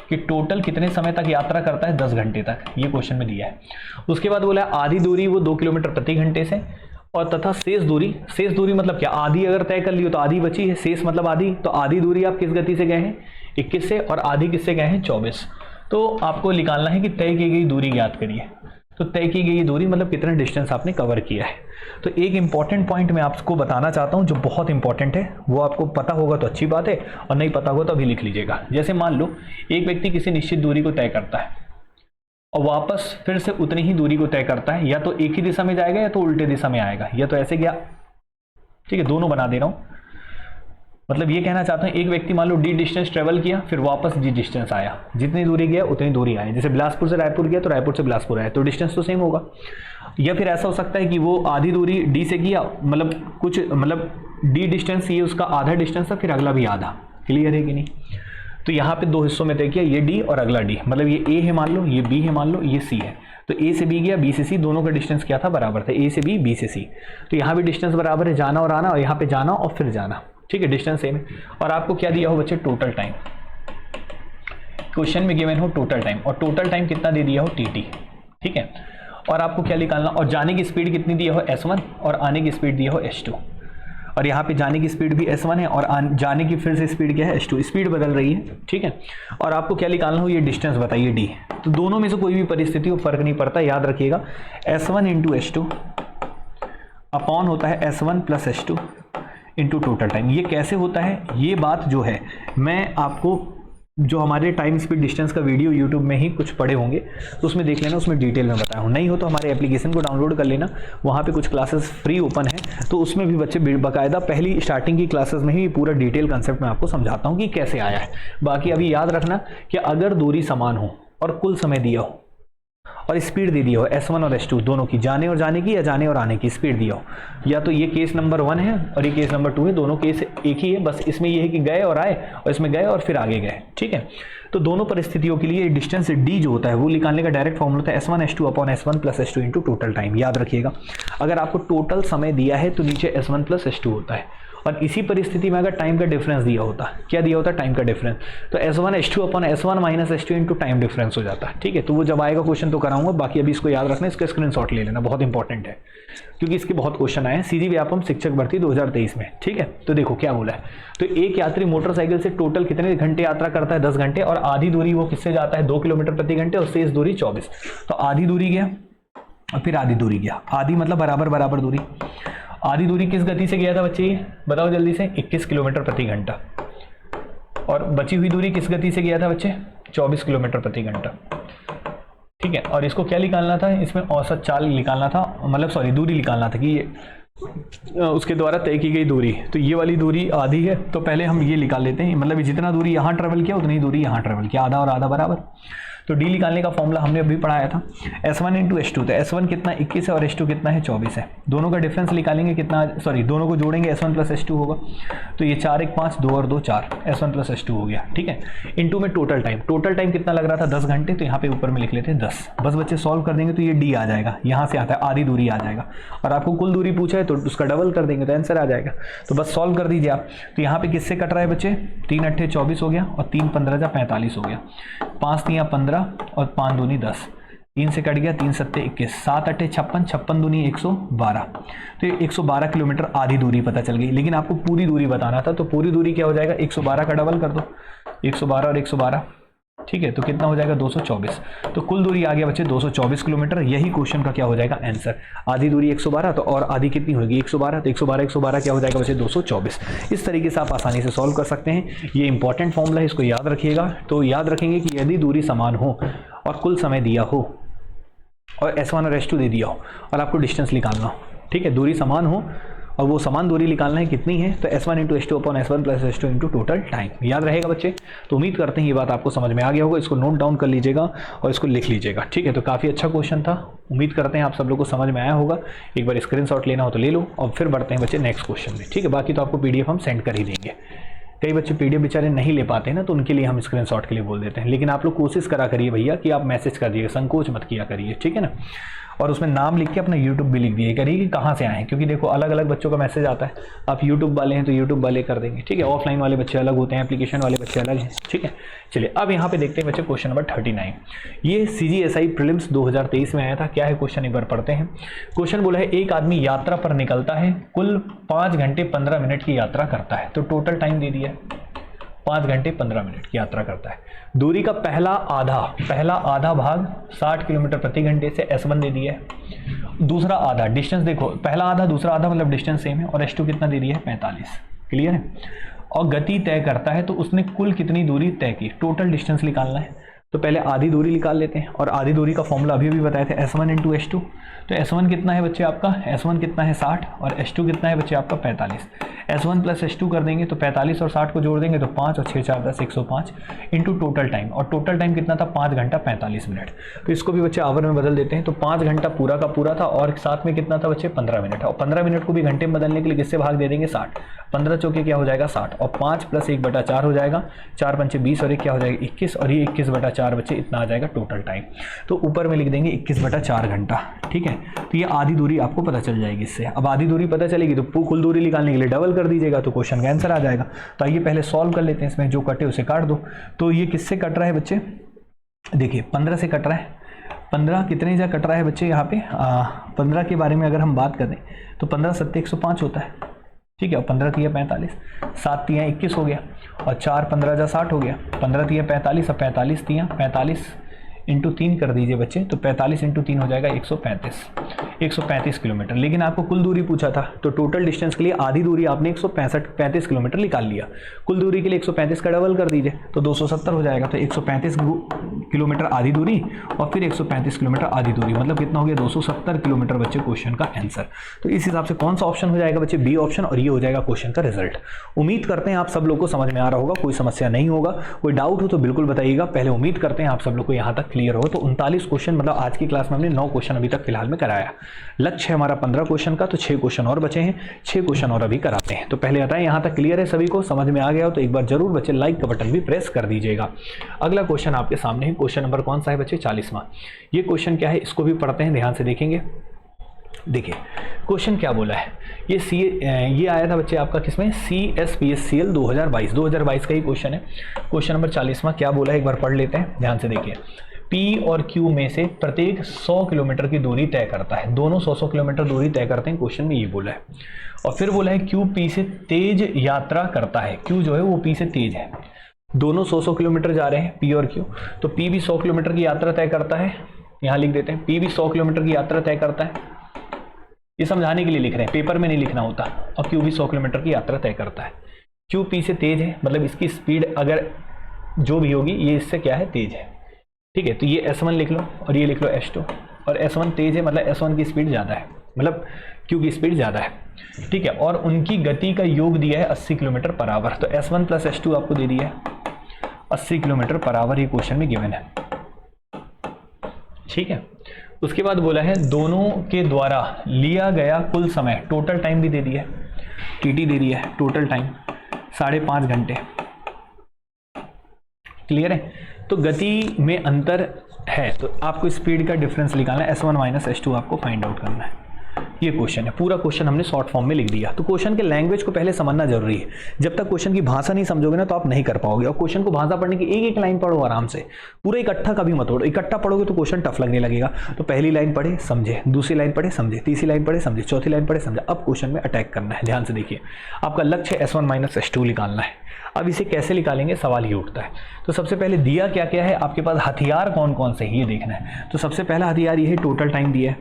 कि टोटल कितने समय तक यात्रा करता है 10 घंटे तक, ये क्वेश्चन में दिया है। उसके बाद बोला आधी दूरी वो 2 किलोमीटर प्रति घंटे से, और तथा शेष दूरी मतलब क्या, आधी अगर तय कर ली हो तो आधी बची है, शेष मतलब आधी, तो आधी दूरी आप किस गति से गए हैं 21 से और आधी किससे गए हैं 24। तो आपको निकालना है कि तय की गई दूरी ज्ञात करिए। तो तय की गई दूरी मतलब कितना डिस्टेंस आपने कवर किया है। तो एक इंपॉर्टेंट पॉइंट मैं आपको बताना चाहता हूं जो बहुत इंपॉर्टेंट है, वो आपको पता होगा तो अच्छी बात है और नहीं पता होगा तो अभी लिख लीजिएगा। जैसे मान लो एक व्यक्ति किसी निश्चित दूरी को तय करता है और वापस फिर से उतनी ही दूरी को तय करता है, या तो एक ही दिशा में जाएगा या तो उल्टे दिशा में आएगा, या तो ऐसे गया। ठीक है, दोनों बना दे रहा हूं। मतलब ये कहना चाहता हूं एक व्यक्ति मान लो डी डिस्टेंस ट्रेवल किया, फिर वापस डी डिस्टेंस आया, जितनी दूरी गया उतनी दूरी आए। जैसे बिलासपुर से रायपुर गया तो रायपुर से बिलासपुर आया, तो डिस्टेंस तो सेम होगा। या फिर ऐसा हो सकता है कि वो आधी दूरी डी से किया, मतलब डी डिस्टेंस ये उसका आधा डिस्टेंस था, फिर अगला भी आधा। क्लियर है कि नहीं? तो यहाँ पे 2 हिस्सों में तय किया, ये डी और अगला डी, मतलब ये ए है मान लो, ये बी है मान लो, ये सी है। तो ए से बी गया, बी से सी, दोनों का डिस्टेंस क्या था बराबर था, ए से बी, बी से सी। तो यहाँ भी डिस्टेंस बराबर है, जाना और आना, और यहाँ पे जाना और फिर जाना। ठीक है, डिस्टेंस सेम है। और आपको क्या दिया हो बच्चे टोटल टाइम, क्वेश्चन में गिवन हो टोटल टाइम, और टोटल टाइम कितना दे दिया हो टी। ठीक है, और आपको क्या निकालना, और जाने की स्पीड कितनी दी हो S1 और आने की स्पीड दी हो S2। और यहाँ पे जाने की स्पीड भी S1 है और जाने की फिर से स्पीड क्या है S2, स्पीड बदल रही है। ठीक है, और आपको क्या निकालना हो, ये डिस्टेंस बताइए D। तो दोनों में से कोई भी परिस्थिति हो फर्क नहीं पड़ता, याद रखिएगा S1 इंटू S2 अपॉन होता है S1 plus S2 into total time. ये कैसे होता है, ये बात जो है मैं आपको जो हमारे टाइम स्पीड डिस्टेंस का वीडियो यूट्यूब में ही कुछ पड़े होंगे तो उसमें देख लेना, उसमें डिटेल में बताया हूँ। नहीं हो तो हमारे एप्लीकेशन को डाउनलोड कर लेना, वहाँ पे कुछ क्लासेस फ्री ओपन है, तो उसमें भी बच्चे बाकायदा पहली स्टार्टिंग की क्लासेस में ही पूरा डिटेल कंसेप्ट मैं आपको समझाता हूँ कि कैसे आया है। बाकी अभी याद रखना कि अगर दूरी समान हो और कुल समय दिया हो और स्पीड दे दिया हो S1 और S2 दोनों की, जाने और जाने की या जाने और आने की स्पीड दिया हो, या तो ये केस नंबर 1 है और ये केस नंबर 2 है, दोनों केस एक ही है, बस इसमें ये है कि गए और आए और इसमें गए और फिर आगे गए। ठीक है, तो दोनों परिस्थितियों के लिए डिस्टेंस डी जो होता है वो निकालने का डायरेक्ट फॉर्मूला होता है S1 S2 upon S1 plus S2 into total time. याद रखिएगा, अगर आपको टोटल समय दिया है तो नीचे S1 प्लस S2 होता है, और इसी परिस्थिति में अगर टाइम का डिफरेंस दिया होता, क्या दिया होता टाइम का डिफरेंस, तो S1 upon S1 minus S2 into time difference हो जाता है। ठीक है, तो वो जब आएगा क्वेश्चन तो कराऊंगा, बाकी अभी इसको याद रखना, इसका स्क्रीनशॉट ले लेना, बहुत इंपॉर्टेंट है क्योंकि इसके बहुत क्वेश्चन आए हैं सीजी व्यापम शिक्षक भर्ती 2023 में। ठीक है, तो देखो क्या बोला है, तो एक यात्री मोटरसाइकिल से टोटल कितने घंटे यात्रा करता है, 10 घंटे, और आधी दूरी वो किससे जाता है, 2 किलोमीटर प्रति घंटे, और शेष दूरी 24। तो आधी दूरी गया और फिर आधी दूरी गया, आधी मतलब बराबर बराबर दूरी। आधी दूरी किस गति से गया था बच्चे, ये बताओ जल्दी से, 21 किलोमीटर प्रति घंटा। और बची हुई दूरी किस गति से गया था बच्चे, 24 किलोमीटर प्रति घंटा। ठीक है, और इसको क्या निकालना था, इसमें औसत चाल निकालना था, मतलब सॉरी दूरी निकालना था कि ये उसके द्वारा तय की गई दूरी। तो ये वाली दूरी आधी है, तो पहले हम ये निकाल लेते हैं, मतलब जितना दूरी यहाँ ट्रेवल किया उतनी दूरी यहाँ ट्रेवल किया, आधा और आधा बराबर। तो डी निकालने का फॉर्मूला हमने अभी पढ़ाया था, S1 इंटू S2। तो S1 कितना 21 है और S2 कितना है 24 है। दोनों का डिफरेंस निकालेंगे कितना, सॉरी दोनों को जोड़ेंगे S1 प्लस S2 होगा। तो ये 4 1 5 2 और 2 4, S1 प्लस S2 हो गया। ठीक है, इंटू में टोटल टाइम कितना लग रहा था 10 घंटे, तो यहाँ पे ऊपर में लिख लेते हैं 10। बस बच्चे सॉल्व कर देंगे तो ये डी आ जाएगा, यहाँ से आता है आधी दूरी आ जाएगा, और आपको कुल दूरी पूछा है तो उसका डबल कर देंगे तो आंसर आ जाएगा। तो बस सॉल्व कर दीजिए आप। तो यहाँ पे किससे कट रहा है बच्चे, 3 8 24 हो गया, और 3 15 जा 45 हो गया, 5 3 15 और 5 दूनी 10, 3 से कट गया, 3 7 21, 7 8 56, 56 दूनी 112। तो ये 112 किलोमीटर आधी दूरी पता चल गई, लेकिन आपको पूरी दूरी बताना था, तो पूरी दूरी क्या हो जाएगा, 112 का डबल कर दो, 112 और 112। ठीक है, तो कितना हो जाएगा 224। तो कुल दूरी आ गया बच्चे 224 किलोमीटर। यही क्वेश्चन का क्या हो जाएगा आंसर। आधी दूरी 112, तो और आधी कितनी होगी 112, तो 112 क्या हो जाएगा बच्चे 224। इस तरीके से आप आसानी से सॉल्व कर सकते हैं। ये इंपॉर्टेंट फॉर्मूला है, इसको याद रखिएगा। तो याद रखेंगे कि यदि दूरी समान हो और कुल समय दिया हो और S1 और S2 दे दिया हो और आपको डिस्टेंस निकालना हो, ठीक है, दूरी समान हो और वो समान दूरी निकालना है कितनी है, तो S1 into S2 upon S1 plus S2 into total time. याद रहेगा बच्चे। तो उम्मीद करते हैं ये बात आपको समझ में आ गया होगा। इसको नोट डाउन कर लीजिएगा और इसको लिख लीजिएगा। ठीक है, तो काफ़ी अच्छा क्वेश्चन था। उम्मीद करते हैं आप सब लोग को समझ में आया होगा। एक बार स्क्रीनशॉट लेना हो तो ले लो और फिर बढ़ते हैं बच्चे नेक्स्ट क्वेश्चन में। ठीक है, बाकी तो आपको PDF हम सेंड कर ही देंगे। कई बच्चे PDF बेचारे नहीं ले पाते हैं ना, तो उनके लिए हम स्क्रीनशॉट के लिए बोल देते हैं। लेकिन आप लोग कोशिश करा करिए भैया कि आप मैसेज कर दिए, संकोच मत किया करिए। ठीक है ना, और उसमें नाम लिख के अपना यूट्यूब भी लिख दिए करिए कि कहाँ से आए हैं, क्योंकि देखो अलग अलग बच्चों का मैसेज आता है। आप यूट्यूब वाले हैं तो यूट्यूब वाले कर देंगे। ठीक है, ऑफलाइन वाले बच्चे अलग होते हैं, एप्लीकेशन वाले बच्चे अलग हैं। ठीक है, चलिए अब यहाँ पे देखते हैं बच्चे क्वेश्चन नंबर 39। ये CGSI प्रीलिम्स 2023 में आया था। क्या है क्वेश्चन, एक बार पढ़ते हैं। क्वेश्चन बोला है एक आदमी यात्रा पर निकलता है, कुल 5 घंटे 15 मिनट की यात्रा करता है। तो टोटल टाइम दे दिया है 5 घंटे 15 मिनट की यात्रा करता है। दूरी का पहला आधा भाग 60 किलोमीटर प्रति घंटे से S1 दे दिया है। दूसरा आधा डिस्टेंस देखो, पहला आधा दूसरा आधा मतलब डिस्टेंस सेम है, और S2 कितना दे दिया है 45। क्लियर है, और गति तय करता है तो उसने कुल कितनी दूरी तय की, टोटल डिस्टेंस निकालना है। तो पहले आधी दूरी निकाल लेते हैं, और आधी दूरी का फॉर्मूला अभी बताए थे S1 इंटू S2। तो S1 कितना है बच्चे आपका, S1 कितना है 60 और S2 कितना है बच्चे आपका 45। S1 प्लस S2 कर देंगे तो 45 और 60 को जोड़ देंगे तो 5 और 6 4 10 105 इंटू टोटल टाइम, और टोटल टाइम कितना था 5 घंटा 45 मिनट। तो इसको भी बच्चे आवर में बदल देते हैं। तो 5 घंटा पूरा का पूरा था और साथ में कितना था बच्चे 15 मिनट, और 15 मिनट को भी घंटे में बदलने के लिए किससे भाग दे देंगे 60। 15 चौके क्या हो जाएगा 60, और 5 प्लस 1/4 हो जाएगा, 4 पंचे 20 और 1 क्या हो जाएगा 21, और ये 21/4 बच्चे इतना आ जाएगा टोटल टाइम। तो ऊपर में लिख देंगे 21/4 घंटा। ठीक है, तो ये आधी दूरी आपको पता चल जाएगी इससे। अब आधी दूरी पता चलेगी तो कुल दूरी निकालने के लिए डबल कर दीजिएगा तो क्वेश्चन का आंसर आ जाएगा। तो आइए पहले सॉल्व कर लेते हैं। इसमें जो कटे उसे काट दो। तो ये किससे कट रहा है बच्चे, देखिए 15 से कट रहा है। 15 कितने जा कट रहा है बच्चे यहाँ पे 15 के बारे में अगर हम बात करें तो 15 7 105 होता है। ठीक है, और 15 3 45, 7 3 21 हो गया, और 4 15 जा 60 हो गया, 15 3 45 और 45 3 45 इंटू 3 कर दीजिए बच्चे, तो 45 इंटू 3 हो जाएगा 135 किलोमीटर। लेकिन आपको कुल दूरी पूछा था, तो टोटल डिस्टेंस के लिए आधी दूरी आपने 135 किलोमीटर निकाल लिया। कुल दूरी के लिए 135 का डबल कर दीजिए तो 270 हो जाएगा। तो 135 किलोमीटर आधी दूरी और फिर 135 किलोमीटर आधी दूरी, मतलब कितना हो गया 270 किलोमीटर बच्चे क्वेश्चन का आंसर। तो इस हिसाब से कौन सा ऑप्शन हो जाएगा बच्चे, बी ऑप्शन, और ये हो जाएगा क्वेश्चन का रिजल्ट। उम्मीद करते हैं आप सब लोग को समझ में आ रहा होगा, कोई समस्या नहीं होगा। कोई डाउट हो तो बिल्कुल बताइएगा। पहले उम्मीद करते हैं आप सब लोग को यहाँ तक क्लियर हो। तो 39 क्वेश्चन, मतलब आज की क्लास में हमने 9 क्वेश्चन अभी तक फिलहाल में कराया। लक्ष्य है हमारा 15 क्वेश्चन का, तो 6 क्वेश्चन और बचे हैं, 6 क्वेश्चन और अभी कराते हैं। तो पहले बताएं यहाँ तक क्लियर है सभी को, समझ में आ गया हो तो एक बार जरूर बच्चे लाइक का बटन भी प्रेस कर दीजिएगा। अगला क्वेश्चन आपके सामने है। क्वेश्चन नंबर कौन सा है बच्चे 40वां। ये क्वेश्चन क्या है इसको भी पढ़ते हैं, ध्यान से देखेंगे। देखिए क्वेश्चन क्या बोला है, ये आया था बच्चे आपका किसमें, CSPSCL 2022 का ही क्वेश्चन है। क्वेश्चन नंबर 40वां क्या बोला है एक बार पढ़ लेते हैं, ध्यान से देखिए। P और Q में से प्रत्येक 100 किलोमीटर की दूरी तय करता है, दोनों 100 किलोमीटर दूरी तय करते हैं, क्वेश्चन में ये बोला है। और फिर बोला है Q P से तेज यात्रा करता है, Q जो है वो P से तेज है, दोनों 100 किलोमीटर जा रहे हैं P और Q, तो P भी 100 किलोमीटर की यात्रा तय करता है, यहाँ लिख देते हैं P भी 100 किलोमीटर की यात्रा तय करता है, ये समझाने के लिए लिख रहे हैं, पेपर में नहीं लिखना होता। और Q भी 100 किलोमीटर की यात्रा तय करता है, Q P से तेज है, मतलब इसकी स्पीड अगर जो भी होगी ये इससे क्या है, तेज है, ठीक है। तो ये S1 लिख लो और ये लिख लो S2, और S1 तेज है मतलब S1 की स्पीड ज़्यादा है, मतलब Q की स्पीड ज़्यादा है, ठीक है। और उनकी गति का योग दिया है 80 किलोमीटर पर आवर, तो S1 प्लस S2 आपको दे दिया है 80 किलोमीटर पर आवर, ये क्वेश्चन में गिवन है, ठीक है। उसके बाद बोला है दोनों के द्वारा लिया गया कुल समय, टोटल टाइम भी दे दिया है, TT दे दिया है, टोटल टाइम 5.5 घंटे, क्लियर है। तो गति में अंतर है तो आपको स्पीड का डिफरेंस निकालना है, S1 माइनस S2 आपको फाइंड आउट करना है, ये क्वेश्चन है। पूरा क्वेश्चन हमने शॉर्ट फॉर्म में लिख दिया। तो क्वेश्चन के लैंग्वेज को पहले समझना जरूरी है, जब तक क्वेश्चन की भाषा नहीं समझोगे ना तो आप नहीं कर पाओगे। और क्वेश्चन को भाषा पढ़ने की एक एक लाइन पढ़ो आराम से, पूरा इकट्ठा कभी मत पढ़ो, इकट्ठा पढ़ोगे तो क्वेश्चन टफ लगने लगेगा। तो पहली लाइन पढ़े समझे, दूसरी लाइन पढ़े समझे, तीसरी लाइन पढ़े समझे, चौथी लाइन पढ़े समझे, अब क्वेश्चन में अटैक करना है। ध्यान से देखिए, आपका लक्ष्य S1 माइनस S2 निकालना है। अब इसे कैसे निकालेंगे सवाल ये उठता है। तो सबसे पहले दिया क्या क्या है आपके पास, हथियार कौन कौन से ये देखना है। तो सबसे पहला हथियार ये है, टोटल टाइम दिया है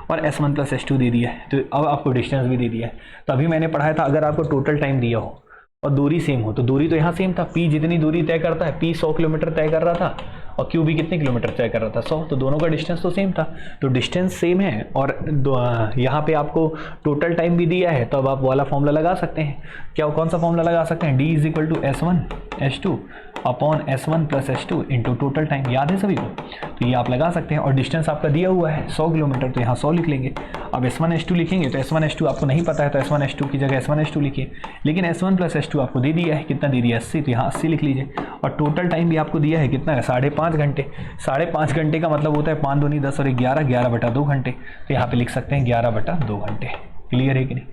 और S1 प्लस S2 दे दिया है, तो अब आपको डिस्टेंस भी दे दिया है। तो अभी मैंने पढ़ाया था अगर आपको टोटल टाइम दिया हो और दूरी सेम हो, तो दूरी तो यहाँ सेम था, P जितनी दूरी तय करता है, P 100 किलोमीटर तय कर रहा था और Q भी कितने किलोमीटर तय कर रहा था, 100, तो दोनों का डिस्टेंस तो सेम था। तो डिस्टेंस सेम है और यहाँ पे आपको टोटल टाइम भी दिया है, तो अब आप वाला फॉर्मूला लगा सकते हैं। क्या कौन सा फॉर्मूला लगा सकते हैं, D is equal to S1 S2 upon S1 plus S2 into total time, याद है सभी को, तो ये आप लगा सकते हैं। और डिस्टेंस आपका दिया हुआ है 100 किलोमीटर, तो यहाँ 100 लिख लेंगे। अब S1 S2 लिखेंगे तो S1 S2 आपको नहीं पता है, तो S1 S2 की जगह S1 S2 लिखिए, लेकिन S1 प्लस S2 आपको दे दिया है, कितना दे दिया 80, तो यहाँ 80 लिख लीजिए। और टोटल टाइम भी आपको दिया है कितना है, 5.5 घंटे। 5.5 घंटे का मतलब होता है 5 दूनी 10 और 11, 11/2 घंटे, तो यहाँ पे लिख सकते हैं 11/2 घंटे। क्लियर है कि नहीं।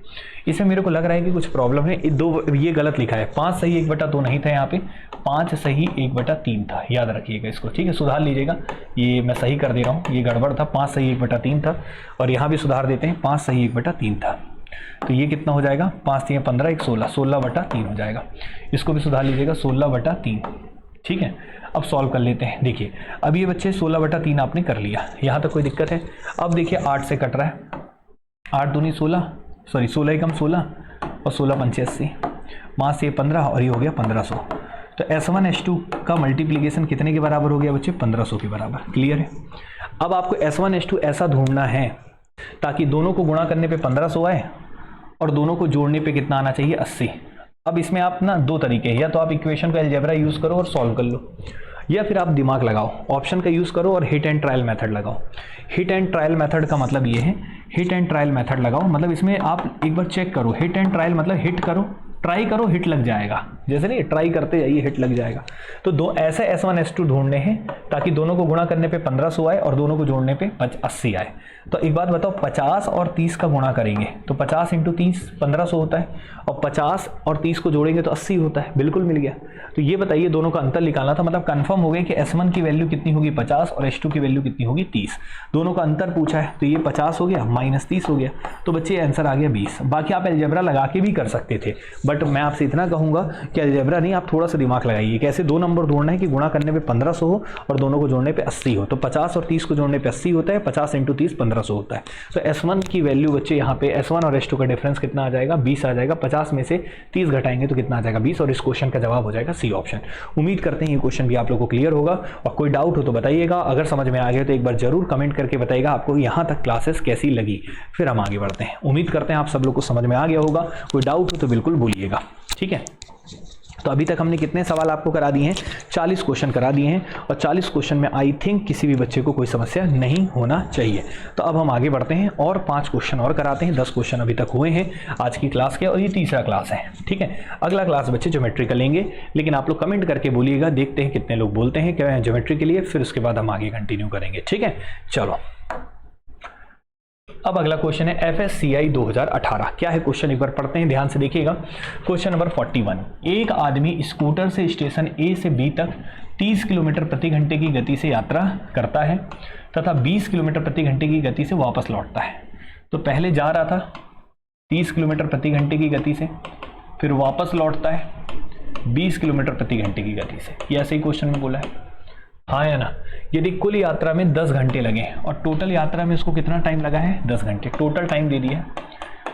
इसमें मेरे को लग रहा है कि कुछ प्रॉब्लम है, ये गलत लिखा है, 5 सही 1/2 नहीं था, यहाँ पे 5 सही 1/3 था, याद रखिएगा इसको, ठीक है, सुधार लीजिएगा। ये मैं सही कर दे रहा हूँ, ये गड़बड़ था, 5 सही 1/3 था, और यहाँ भी सुधार देते हैं, 5 सही 1/3 था, तो ये कितना हो जाएगा, 5 3 15 1 16, 16/3 हो जाएगा। इसको भी सुधार लीजिएगा, 16/3, ठीक है। अब सॉल्व कर लेते हैं। देखिए अब ये बच्चे 16/3 आपने कर लिया, यहाँ तक कोई दिक्कत है। अब देखिए 8 से कट रहा है, 8 दूनी 16, सॉरी 16 एकम 16 और 16 पंचे 80, 5 से 15 और ये हो गया 1500। तो S1 S2 का मल्टीप्लिकेशन कितने के बराबर हो गया बच्चे, 1500 के बराबर। क्लियर है। अब आपको S1 S2 ऐसा ढूंढना है ताकि दोनों को गुणा करने पे 1500 आए और दोनों को जोड़ने पे कितना आना चाहिए, 80। अब इसमें आप ना दो तरीके हैं, या तो आप इक्वेशन का अलजेब्रा यूज़ करो और सॉल्व कर लो, या फिर आप दिमाग लगाओ, ऑप्शन का यूज़ करो और हिट एंड ट्रायल मेथड लगाओ। हिट एंड ट्रायल मेथड का मतलब ये है, हिट एंड ट्रायल मेथड लगाओ मतलब इसमें आप एक बार चेक करो, हिट एंड ट्रायल मतलब हिट करो, ट्राई करो, हिट लग जाएगा, जैसे नहीं ट्राई करते जाइए हिट लग जाएगा। तो दो ऐसे S1 S2 ढूंढने हैं ताकि दोनों को गुणा करने पे 1500 आए और दोनों को जोड़ने पे 80 आए। तो एक बात बताओ, 50 और 30 का गुणा करेंगे तो 50 × 30 1500 होता है, और 50 और 30 को जोड़ेंगे तो 80 होता है। बिल्कुल मिल गया। तो ये बताइए दोनों का अंतर निकालना था, मतलब कंफर्म हो गया कि S1 की वैल्यू कितनी होगी 50 और S2 की वैल्यू कितनी होगी 30। दोनों का अंतर पूछा है तो ये 50 हो गया माइनस 30 हो गया, तो बच्चे आंसर आ गया 20। बाकी आप अलजेब्रा लगा के भी कर सकते थे, बट मैं आपसे इतना कहूंगा कि अलजेब्रा नहीं, आप थोड़ा सा दिमाग लगाइए। कैसे दो नंबर ढूंढना है कि गुणा करने पे 1500 हो और दोनों को जोड़ने पे 80 हो। तो 50 और 30 को जोड़ने पे 80 होता है, 50 × 30 1500 होता है। तो S1 की वैल्यू बच्चे यहाँ पे S1 और S2 का डिफरेंस कितना आ जाएगा, 20 आ जाएगा। 50 में से 30 घटाएंगे तो कितना आ जाएगा, 20, और इस क्वेश्चन का जवाब हो जाएगा सी ऑप्शन। उम्मीद करते हैं ये क्वेश्चन भी आप लोगों को क्लियर होगा, और कोई डाउट हो तो बताइएगा। अगर समझ में आ गया तो एक बार जरूर कमेंट करके बताइएगा आपको यहाँ तक क्लासेस कैसी लगी, फिर हम आगे बढ़ते हैं। उम्मीद करते हैं आप सब लोग को समझ में आ गया होगा। कोई डाउट हो तो बिल्कुल बोलिएगा, ठीक है। तो अभी तक हमने कितने सवाल आपको करा दिए हैं, 40 क्वेश्चन करा दिए हैं, और 40 क्वेश्चन में आई थिंक किसी भी बच्चे को कोई समस्या नहीं होना चाहिए। तो अब हम आगे बढ़ते हैं और 5 क्वेश्चन और कराते हैं। 10 क्वेश्चन अभी तक हुए हैं आज की क्लास के, और ये तीसरा क्लास है, ठीक है। अगला क्लास बच्चे ज्योमेट्री का लेंगे, लेकिन आप लोग कमेंट करके बोलिएगा, देखते हैं कितने लोग बोलते हैं क्या ज्योमेट्री के लिए, फिर उसके बाद हम आगे कंटिन्यू करेंगे, ठीक है। चलो अब अगला क्वेश्चन है FSCI 2018। क्या है क्वेश्चन, एक बार पढ़ते हैं, ध्यान से देखिएगा। क्वेश्चन नंबर 41, एक आदमी स्कूटर से स्टेशन A से B तक 30 किलोमीटर प्रति घंटे की गति से यात्रा करता है तथा 20 किलोमीटर प्रति घंटे की गति से वापस लौटता है। तो पहले जा रहा था 30 किलोमीटर प्रति घंटे की गति से, फिर वापस लौटता है 20 किलोमीटर प्रति घंटे की गति से। ये ऐसे ही क्वेश्चन में बोला है, हाँ या ना। यदि कुल यात्रा में 10 घंटे लगे और टोटल यात्रा में उसको कितना टाइम लगा है, 10 घंटे। टोटल टाइम दे दिया,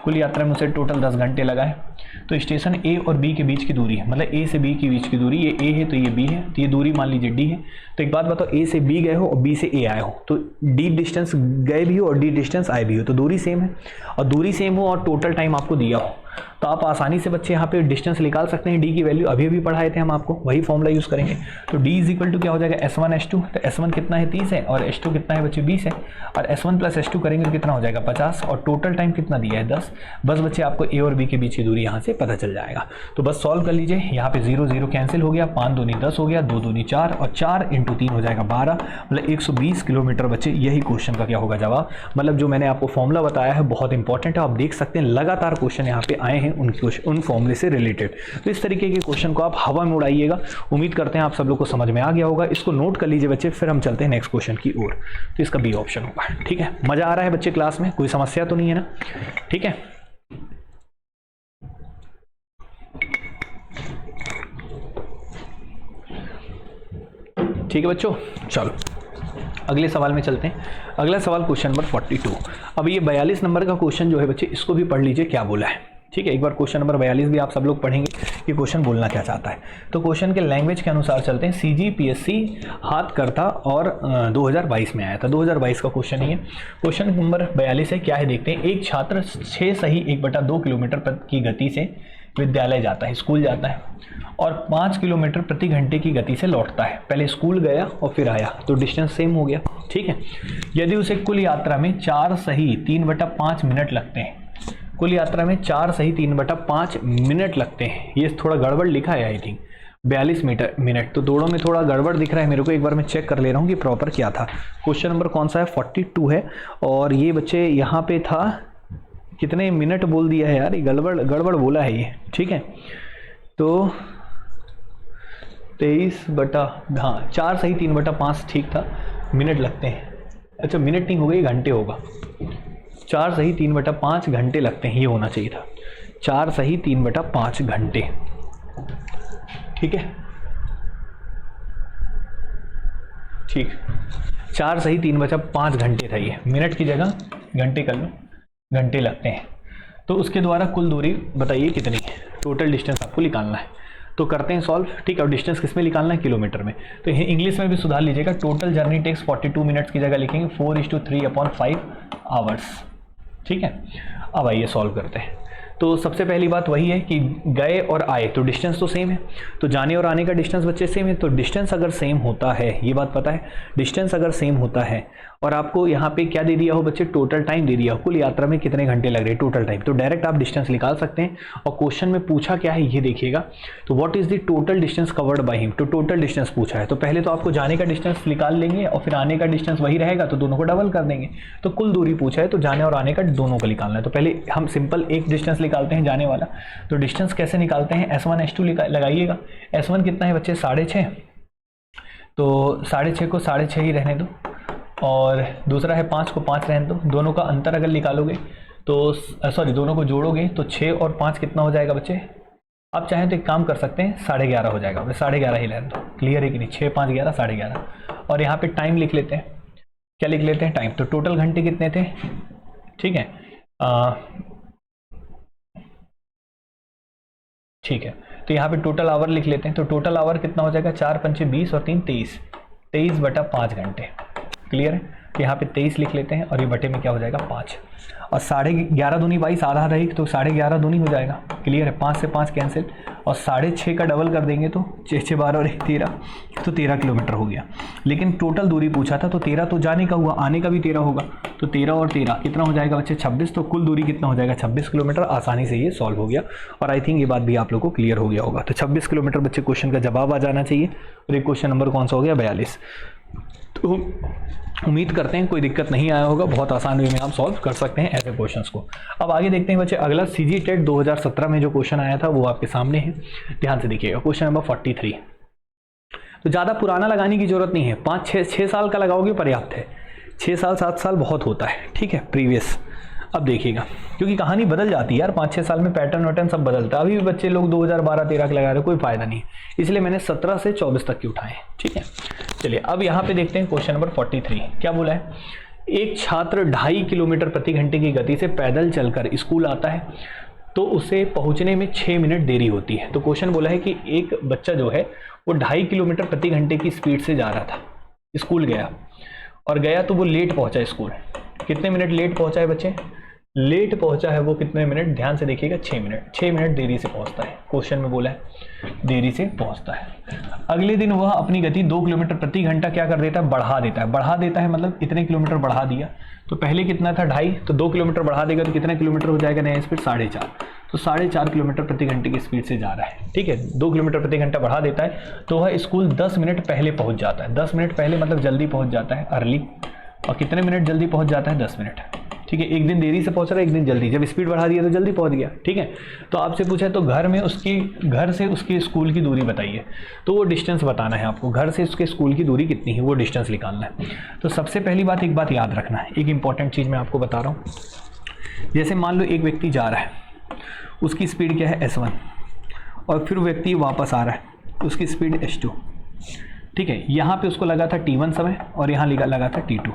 कुल यात्रा में उसे टोटल 10 घंटे लगा है। तो स्टेशन A और B के बीच की दूरी है, मतलब A से B के बीच की दूरी, ये A है तो ये B है, तो ये दूरी मान लीजिए D है। तो एक बात बताओ, A से B गए हो और B से A आए हो, तो D डिस्टेंस गए भी हो और D डिस्टेंस आए भी हो, तो दूरी सेम है। और दूरी सेम हो और टोटल टाइम आपको दिया हो, तो आप आसानी से बच्चे यहाँ पे डिस्टेंस निकाल सकते हैं। D की वैल्यू अभी पढ़ाए थे हम आपको, वही फॉर्मूला यूज़ करेंगे। तो D इज इक्वल टू क्या हो जाएगा, S1 S2। तो S1 कितना है 30 है और S2 कितना है बच्चे 20 है, और S1 प्लस S2 करेंगे तो कितना हो जाएगा 50, और टोटल टाइम कितना दिया है 10। बस बच्चे आपको A और B के बीच की दूरी यहाँ से पता चल जाएगा। तो बस सॉल्व कर लीजिए, यहाँ पे 0 0 कैंसिल हो गया, 5 दूनी 10 हो गया, 2 दूनी 4 और 4 इंटू 3 हो जाएगा 12, मतलब 120 किलोमीटर बच्चे। यही क्वेश्चन का क्या होगा जवाब। मतलब जो मैंने आपको फॉर्मूला बताया है बहुत इंपॉर्टेंट है, आप देख सकते हैं लगातार क्वेश्चन यहाँ पे आए हैं उन फॉर्मूले से रिलेटेड। तो इस तरीके के क्वेश्चन को आप हवा में उड़ाइएगा। उम्मीद करते हैं आप सब लोग को समझ में आ गया होगा। इसको नोट कर लीजिए बच्चे, फिर हम चलते हैं नेक्स्ट क्वेश्चन की ओर। तो इसका बी ऑप्शन होगा। ठीक है, मजा आ रहा है बच्चे क्लास में, कोई समस्या तो नहीं है ना। ठीक है, ठीक है बच्चों, चलो अगले सवाल में चलते हैं। अगला सवाल क्वेश्चन नंबर 42। अब ये 42 नंबर का क्वेश्चन जो है बच्चे, इसको भी पढ़ लीजिए क्या बोला है। ठीक है, एक बार क्वेश्चन नंबर 42 भी आप सब लोग पढ़ेंगे कि क्वेश्चन बोलना क्या चाहता है। तो क्वेश्चन के लैंग्वेज के अनुसार चलते हैं। CGPSC हाथकरघा और 2022 में आया था, 2022 का क्वेश्चन ही है। क्वेश्चन नंबर 42 है, क्या है देखते हैं। एक छात्र 6 सही 1/2 किलोमीटर की गति से विद्यालय जाता है, स्कूल जाता है, और 5 किलोमीटर प्रति घंटे की गति से लौटता है। पहले स्कूल गया और फिर आया, तो डिस्टेंस सेम हो गया। ठीक है, यदि उसे कुल यात्रा में 4 सही 3/5 मिनट लगते हैं, कुल यात्रा में 4 सही 3/5 मिनट लगते हैं। ये थोड़ा गड़बड़ लिखा है आई थिंक, 42 मिनट, तो दोनों में थोड़ा गड़बड़ दिख रहा है मेरे को। एक बार मैं चेक कर ले रहा हूँ कि प्रॉपर क्या था। क्वेश्चन नंबर कौन सा है, 42 है, और ये बच्चे यहाँ पे था कितने मिनट बोल दिया है यार, ये गड़बड़ बोला है ये। ठीक है, तो 4 सही 3/5 ठीक था, मिनट लगते हैं। अच्छा मिनट नहीं होगा, ये घंटे होगा। 4 सही 3/5 घंटे लगते हैं, ये होना चाहिए था 4 सही 3/5 घंटे। ठीक है, ठीक, 4 सही 3/5 घंटे था ये, मिनट की जगह घंटे कर लो, घंटे लगते हैं। तो उसके द्वारा कुल दूरी बताइए कितनी है, टोटल डिस्टेंस आपको निकालना है। तो करते हैं सॉल्व। ठीक है, और डिस्टेंस किस में निकालना है, किलोमीटर में। तो इंग्लिश में भी सुधार लीजिएगा, टोटल जर्नी टेक्स 42 मिनट्स की जगह लिखेंगे 4:3/5 आवर्स। ठीक है, अब आइए सॉल्व करते हैं। तो सबसे पहली बात वही है कि गए और आए तो डिस्टेंस तो सेम है, तो जाने और आने का डिस्टेंस बच्चे सेम है। तो डिस्टेंस अगर सेम होता है, ये बात पता है, डिस्टेंस अगर सेम होता है और आपको यहाँ पे क्या दे दिया हो बच्चे, टोटल टाइम दे दिया हो, कुल यात्रा में कितने घंटे लग रहे हैं टोटल टाइम, तो डायरेक्ट आप डिस्टेंस निकाल सकते हैं। और क्वेश्चन में पूछा क्या है ये देखिएगा, तो what is the total distance covered by him, तो टोटल डिस्टेंस पूछा है। तो पहले तो आपको जाने का डिस्टेंस निकाल लेंगे और फिर आने का डिस्टेंस वही रहेगा, तो दोनों को डबल कर देंगे। तो कुल दूरी पूछा है, तो जाने और आने का दोनों का निकालना है। तो पहले हम सिंपल एक डिस्टेंस निकालते हैं जाने वाला। तो डिस्टेंस कैसे निकालते हैं, S1 S2 लगाइएगा। S1 कितना है बच्चे 6.5, तो 6.5 को 6.5 ही रहने दो, और दूसरा है 5 को 5 रहने दो। दोनों का अंतर अगर निकालोगे तो दोनों को जोड़ोगे तो 6 और 5 कितना हो जाएगा बच्चे, आप चाहें तो एक काम कर सकते हैं 11.5 हो जाएगा, 11.5 ही रहने दो। क्लियर है कि नहीं, 6 5 11 11.5। और यहाँ पे टाइम लिख लेते हैं, क्या लिख लेते हैं टाइम, तो टोटल घंटे कितने थे। ठीक है, ठीक है, तो यहाँ पे टोटल आवर लिख लेते हैं। तो टोटल आवर कितना हो जाएगा, 4 पंचे 20 और 3 23, 23/5 घंटे। क्लियर है, तो यहाँ पे 23 लिख लेते हैं, और ये बटे में क्या हो जाएगा 5, और 11.5 दूनी 22, आधा रहेगी तो 11.5 दूनी हो जाएगा। क्लियर है, 5 से 5 कैंसिल, और 6.5 का डबल कर देंगे तो 6 6 12 और 1 13, तो 13 किलोमीटर हो गया। लेकिन टोटल दूरी पूछा था, तो 13 तो जाने का हुआ, आने का भी 13 होगा, तो 13 और 13 कितना हो जाएगा बच्चे 26, तो कुल दूरी कितना हो जाएगा 26 किलोमीटर। आसानी से ये सॉल्व हो गया, और आई थिंक ये बात भी आप लोग को क्लियर हो गया होगा। तो 26 किलोमीटर बच्चे क्वेश्चन का जवाब आ जाना चाहिए। और ये क्वेश्चन नंबर कौन सा हो गया 42। तो उम्मीद करते हैं कोई दिक्कत नहीं आया होगा, बहुत आसान वे में आप सॉल्व कर सकते हैं ऐसे क्वेश्चंस को। अब आगे देखते हैं बच्चे, अगला सीजी टेट 2017 में जो क्वेश्चन आया था वो आपके सामने है, ध्यान से देखिएगा। Question number 43। तो ज़्यादा पुराना लगाने की जरूरत नहीं है, 5-6 साल का लगाओगे पर्याप्त है। 6 साल 7 साल बहुत होता है, ठीक है, प्रीवियस। अब देखिएगा, क्योंकि कहानी बदल जाती है यार, 5-6 साल में पैटर्न वैटर्न सब बदलता है। अभी भी बच्चे लोग 2012-13 के लगा रहे, कोई फायदा नहीं, इसलिए मैंने 17 से 24 तक के उठाए, ठीक है। चलिए अब यहाँ पे देखते हैं क्वेश्चन नंबर 43 क्या बोला है। एक छात्र 2.5 किलोमीटर प्रति घंटे की गति से पैदल चलकर स्कूल आता है तो उसे पहुंचने में 6 मिनट देरी होती है। तो क्वेश्चन बोला है कि एक बच्चा जो है वो 2.5 किलोमीटर प्रति घंटे की स्पीड से जा रहा था, स्कूल गया, और गया तो वो लेट पहुंचा स्कूल। कितने मिनट लेट पहुंचा है बच्चे? लेट पहुंचा है वो कितने मिनट, ध्यान से देखिएगा, 6 मिनट। 6 मिनट देरी से पहुंचता है, क्वेश्चन में बोला है देरी से पहुंचता है। अगले दिन वह अपनी गति 2 किलोमीटर प्रति घंटा क्या कर देता है, बढ़ा देता है। बढ़ा देता है मतलब इतने किलोमीटर बढ़ा दिया। तो पहले कितना था 2.5, तो 2 किलोमीटर बढ़ा देगा तो कितना किलोमीटर हो जाएगा नया स्पीड 4.5। तो 4.5 किलोमीटर प्रति घंटे की स्पीड से जा रहा है, ठीक है। 2 किलोमीटर प्रति घंटा बढ़ा देता है तो वह स्कूल 10 मिनट पहले पहुंच जाता है। 10 मिनट पहले मतलब जल्दी पहुंच जाता है, अर्ली। और कितने मिनट जल्दी पहुंच जाता है, 10 मिनट, ठीक है। एक दिन देरी से पहुंच रहा है, एक दिन जल्दी। जब स्पीड बढ़ा दिया तो जल्दी पहुंच गया, ठीक है। तो आपसे पूछा तो घर से उसके स्कूल की दूरी बताइए, तो वो डिस्टेंस बताना है आपको। घर से उसके स्कूल की दूरी कितनी है वो डिस्टेंस निकालना है। तो सबसे पहली बात, एक बात याद रखना है, एक इंपॉर्टेंट चीज़ मैं आपको बता रहा हूँ। जैसे मान लो एक व्यक्ति जा रहा है, उसकी स्पीड क्या है S1, और फिर व्यक्ति वापस आ रहा है, उसकी स्पीड S2, ठीक है। यहाँ पे उसको लगा था T1 समय और यहाँ लगा था T2,